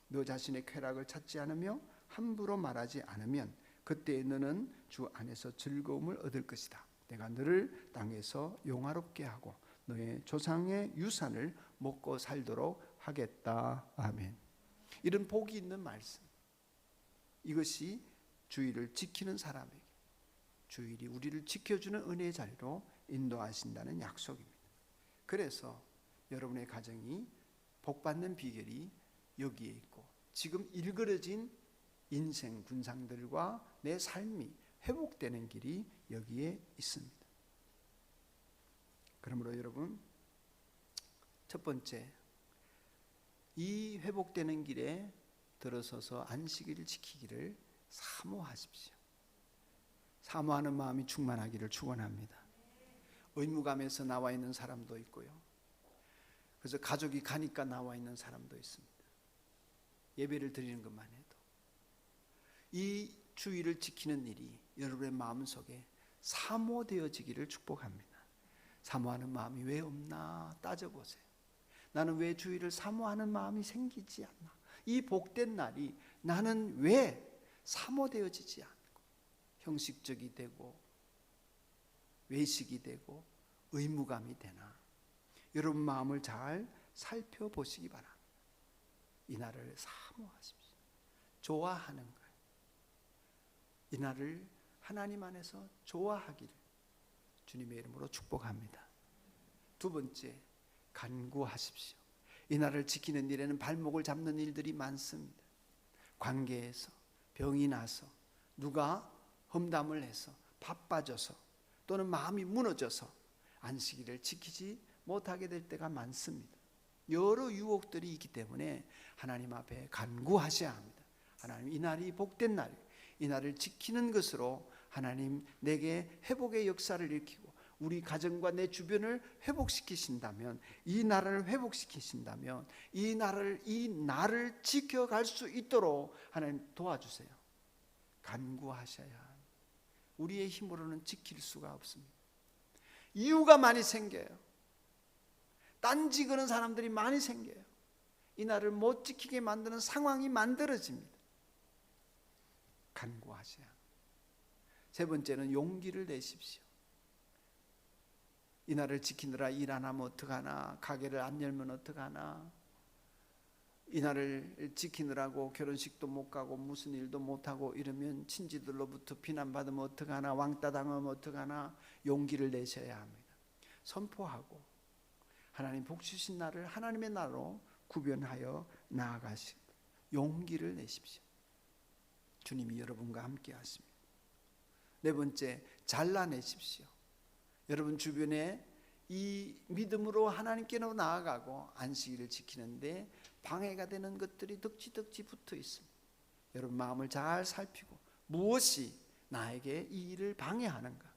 너 자신의 쾌락을 찾지 않으며 함부로 말하지 않으면 그때 너는 주 안에서 즐거움을 얻을 것이다. 내가 너를 땅에서 영화롭게 하고 너의 조상의 유산을 먹고 살도록 하겠다. 아멘. 이런 복이 있는 말씀, 이것이 주일을 지키는 사람에게 주일이 우리를 지켜주는 은혜의 자리로 인도하신다는 약속입니다. 그래서 여러분의 가정이 복받는 비결이 여기에 있고, 지금 일그러진 인생 군상들과 내 삶이 회복되는 길이 여기에 있습니다. 그러므로 여러분, 첫 번째, 이 회복되는 길에 들어서서 안식일을 지키기를 사모하십시오. 사모하는 마음이 충만하기를 축원합니다. 의무감에서 나와 있는 사람도 있고요, 그래서 가족이 가니까 나와 있는 사람도 있습니다. 예배를 드리는 것만 해도 이 주일을 지키는 일이 여러분의 마음속에 사모되어지기를 축복합니다. 사모하는 마음이 왜 없나 따져보세요. 나는 왜 주일을 사모하는 마음이 생기지 않나? 이 복된 날이 나는 왜 사모되어지지 않고 형식적이 되고 외식이 되고 의무감이 되나? 여러분 마음을 잘 살펴보시기 바랍니다. 이 날을 사모하십시오. 좋아하는 거예요. 이 날을 하나님 안에서 좋아하기를 주님의 이름으로 축복합니다. 두 번째, 간구하십시오. 이 날을 지키는 일에는 발목을 잡는 일들이 많습니다. 관계에서, 병이 나서, 누가 험담을 해서, 바빠져서, 또는 마음이 무너져서 안식일을 지키지 못하게 될 때가 많습니다. 여러 유혹들이 있기 때문에 하나님 앞에 간구하셔야 합니다. 하나님, 이 날이 복된 날, 이 날을 지키는 것으로 하나님 내게 회복의 역사를 일으키고 우리 가정과 내 주변을 회복시키신다면, 이 나라를 회복시키신다면 이 날을 지켜갈 수 있도록 하나님 도와주세요. 간구하셔야 합니다. 우리의 힘으로는 지킬 수가 없습니다. 이유가 많이 생겨요. 딴지 그런 사람들이 많이 생겨요. 이 날을 못 지키게 만드는 상황이 만들어집니다. 간구하셔야 합니다. 세 번째는 용기를 내십시오. 이 날을 지키느라 일 안 하면 어떡하나, 가게를 안 열면 어떡하나, 이 날을 지키느라고 결혼식도 못 가고 무슨 일도 못 하고 이러면 친지들로부터 비난받으면 어떡하나, 왕따 당하면 어떡하나. 용기를 내셔야 합니다. 선포하고 하나님 복 주신 날을 하나님의 날로 구별하여 나아가시고 용기를 내십시오. 주님이 여러분과 함께 하십니다. 네 번째, 잘라내십시오. 여러분 주변에 이 믿음으로 하나님께로 나아가고 안식일을 지키는데 방해가 되는 것들이 덕지덕지 붙어 있습니다. 여러분 마음을 잘 살피고 무엇이 나에게 이 일을 방해하는가,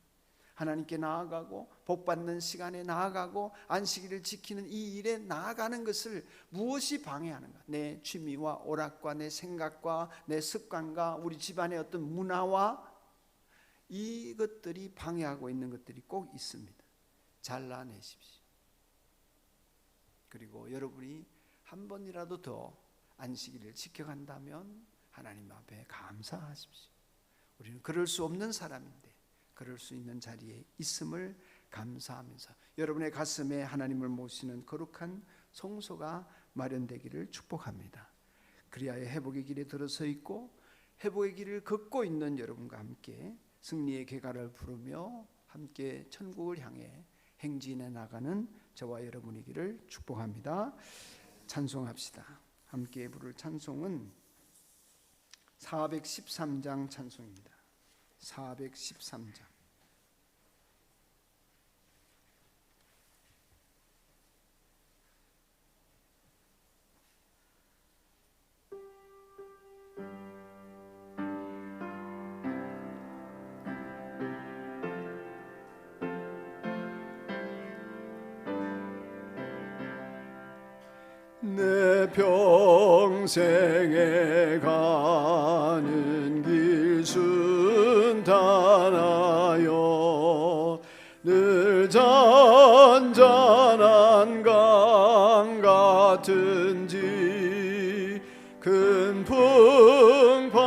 하나님께 나아가고 복받는 시간에 나아가고 안식일을 지키는 이 일에 나아가는 것을 무엇이 방해하는가? 내 취미와 오락과 내 생각과 내 습관과 우리 집안의 어떤 문화와 이것들이 방해하고 있는 것들이 꼭 있습니다. 잘라내십시오. 그리고 여러분이 한 번이라도 더 안식일을 지켜간다면 하나님 앞에 감사하십시오. 우리는 그럴 수 없는 사람인데 그럴 수 있는 자리에 있음을 감사하면서 여러분의 가슴에 하나님을 모시는 거룩한 성소가 마련되기를 축복합니다. 그리하여 회복의 길에 들어서 있고 회복의 길을 걷고 있는 여러분과 함께 승리의 개가를 부르며 함께 천국을 향해 행진해 나가는 저와 여러분이기를 축복합니다. 찬송합시다. 함께 부를 찬송은 413장 찬송입니다. 413장. 내 평생에 가는 길 순탄하여 늘 잔잔한 강 같은지 큰 풍파로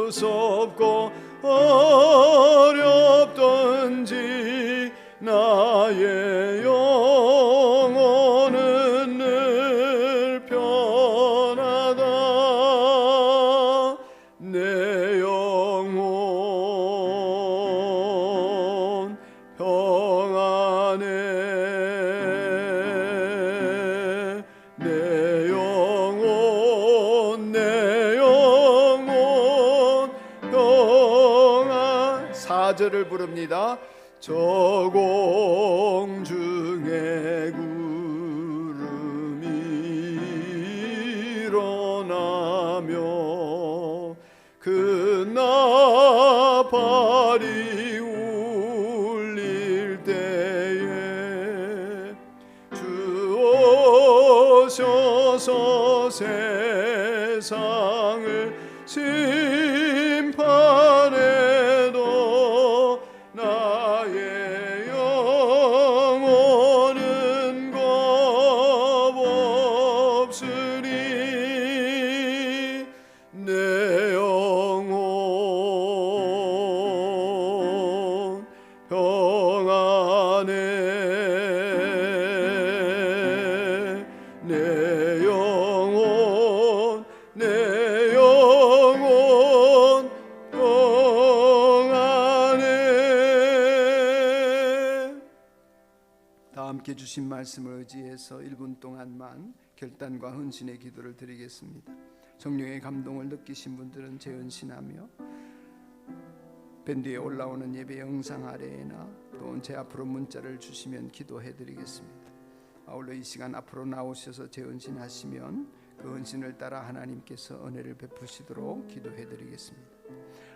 무섭고 어렵던지 나의 영혼은 늘 편하다. 내 영혼 평안해. 내 영혼 평안. 4절을 부릅니다. 저 공중에 구름이 일어나며 그 나팔이 울릴 때에 주 오셔서 세상을 심판해도 나의 영혼은 겁없으리. 내 영혼 평안해. 내 영혼 평안해. 다 함께 주신 말씀을 의지해서 1분 동안만 결단과 헌신의 기도를 드리겠습니다. 성령의 감동을 느끼신 분들은 재헌신하며 밴드에 올라오는 예배 영상 아래에나 또 제 앞으로 문자를 주시면 기도해 드리겠습니다. 아울러 이 시간 앞으로 나오셔서 재헌신하시면 그 헌신을 따라 하나님께서 은혜를 베푸시도록 기도해 드리겠습니다.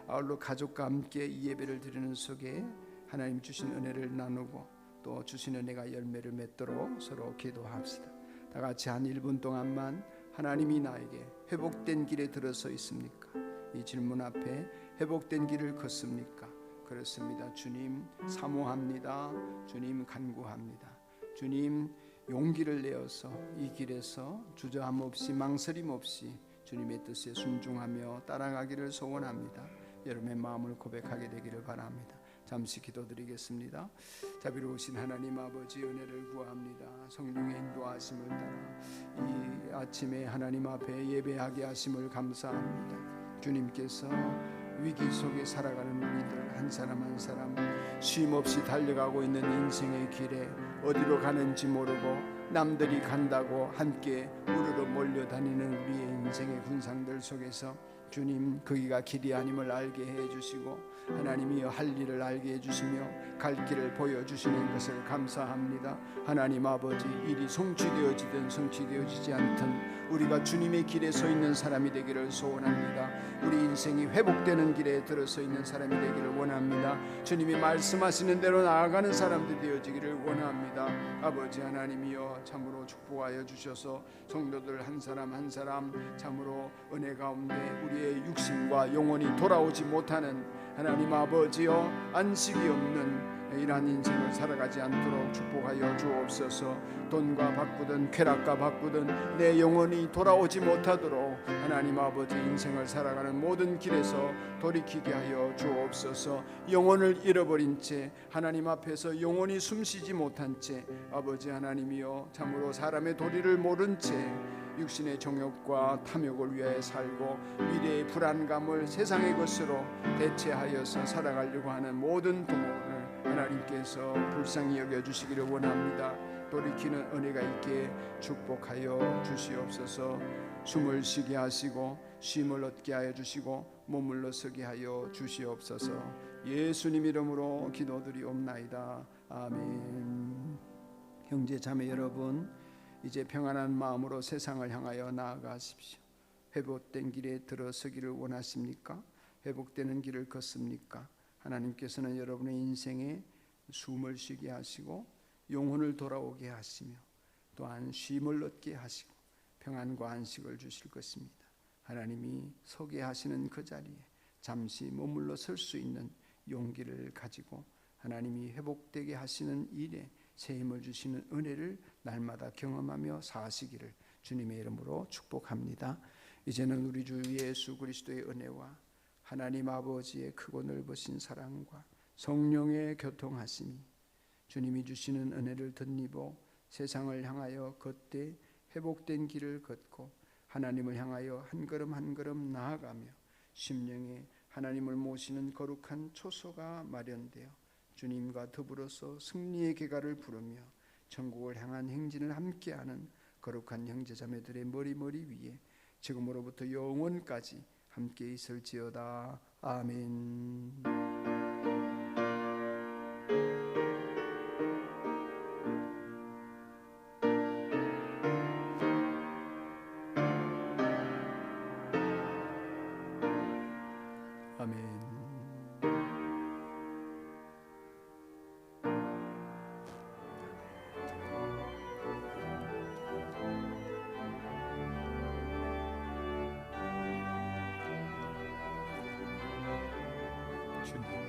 아울러 가족과 함께 이 예배를 드리는 속에 하나님 주신 은혜를 나누고 또 주신 은혜가 열매를 맺도록 서로 기도합시다. 다 같이 한 1분 동안만 하나님이 나에게 회복된 길에 들어서 있습니까? 이 질문 앞에 회복된 길을 걷습니까? 그렇습니다. 주님 사모합니다. 주님 간구합니다. 주님 용기를 내어서 이 길에서 주저함 없이 망설임 없이 주님의 뜻에 순종하며 따라가기를 소원합니다. 여러분의 마음을 고백하게 되기를 바랍니다. 잠시 기도드리겠습니다. 자비로우신 하나님 아버지 은혜를 구합니다. 성령의 인도하심을 따라 이 아침에 하나님 앞에 예배하게 하심을 감사합니다. 주님께서 위기 속에 살아가는 우리들 한 사람 한 사람 쉼없이 달려가고 있는 인생의 길에 어디로 가는지 모르고 남들이 간다고 함께 우르르 몰려다니는 우리의 인생의 군상들 속에서 주님 거기가 길이 아님을 알게 해주시고 하나님이여 할 일을 알게 해주시며 갈 길을 보여주시는 것을 감사합니다. 하나님 아버지 일이 성취되어지든 성취되어지지 않든 우리가 주님의 길에 서 있는 사람이 되기를 소원합니다. 우리 인생이 회복되는 길에 들어서 있는 사람이 되기를 원합니다. 주님이 말씀하시는 대로 나아가는 사람들이 되어지기를 원합니다. 아버지 하나님이여 참으로 축복하여 주셔서 성도들 한 사람 한 사람 참으로 은혜 가운데 우리의 육신과 영혼이 돌아오지 못하는 하나님 아버지여 안식이 없는 이러한 인생을 살아가지 않도록 축복하여 주옵소서. 돈과 바꾸든 쾌락과 바꾸든 내 영혼이 돌아오지 못하도록 하나님 아버지 인생을 살아가는 모든 길에서 돌이키게 하여 주옵소서. 영혼을 잃어버린 채 하나님 앞에서 영혼이 숨쉬지 못한 채 아버지 하나님이여 참으로 사람의 도리를 모른 채 육신의 정욕과 탐욕을 위하여 살고 미래의 불안감을 세상의 것으로 대체하여서 살아가려고 하는 모든 부모를 하나님께서 불쌍히 여겨주시기를 원합니다. 돌이키는 은혜가 있게 축복하여 주시옵소서. 숨을 쉬게 하시고 쉼을 얻게 하여 주시고 머물러 서게 하여 주시옵소서. 예수님 이름으로 기도드리옵나이다. 아멘. 형제 자매 여러분, 이제 평안한 마음으로 세상을 향하여 나아가십시오. 회복된 길에 들어서기를 원하십니까? 회복되는 길을 걷습니까? 하나님께서는 여러분의 인생에 숨을 쉬게 하시고 영혼을 돌아오게 하시며 또한 쉼을 얻게 하시고 평안과 안식을 주실 것입니다. 하나님이 서게 하시는 그 자리에 잠시 머물러 설 수 있는 용기를 가지고 하나님이 회복되게 하시는 일에 새 힘을 주시는 은혜를 날마다 경험하며 사시기를 주님의 이름으로 축복합니다. 이제는 우리 주 예수 그리스도의 은혜와 하나님 아버지의 크고 넓으신 사랑과 성령의 교통하심이 주님이 주시는 은혜를 덧입어 세상을 향하여 걷되 회복된 길을 걷고 하나님을 향하여 한 걸음 한 걸음 나아가며 심령에 하나님을 모시는 거룩한 초소가 마련되어 주님과 더불어서 승리의 계가를 부르며 천국을 향한 행진을 함께하는 거룩한 형제자매들의 머리 위에 지금으로부터 영원까지 함께 있을지어다. 아멘. 아멘. 주님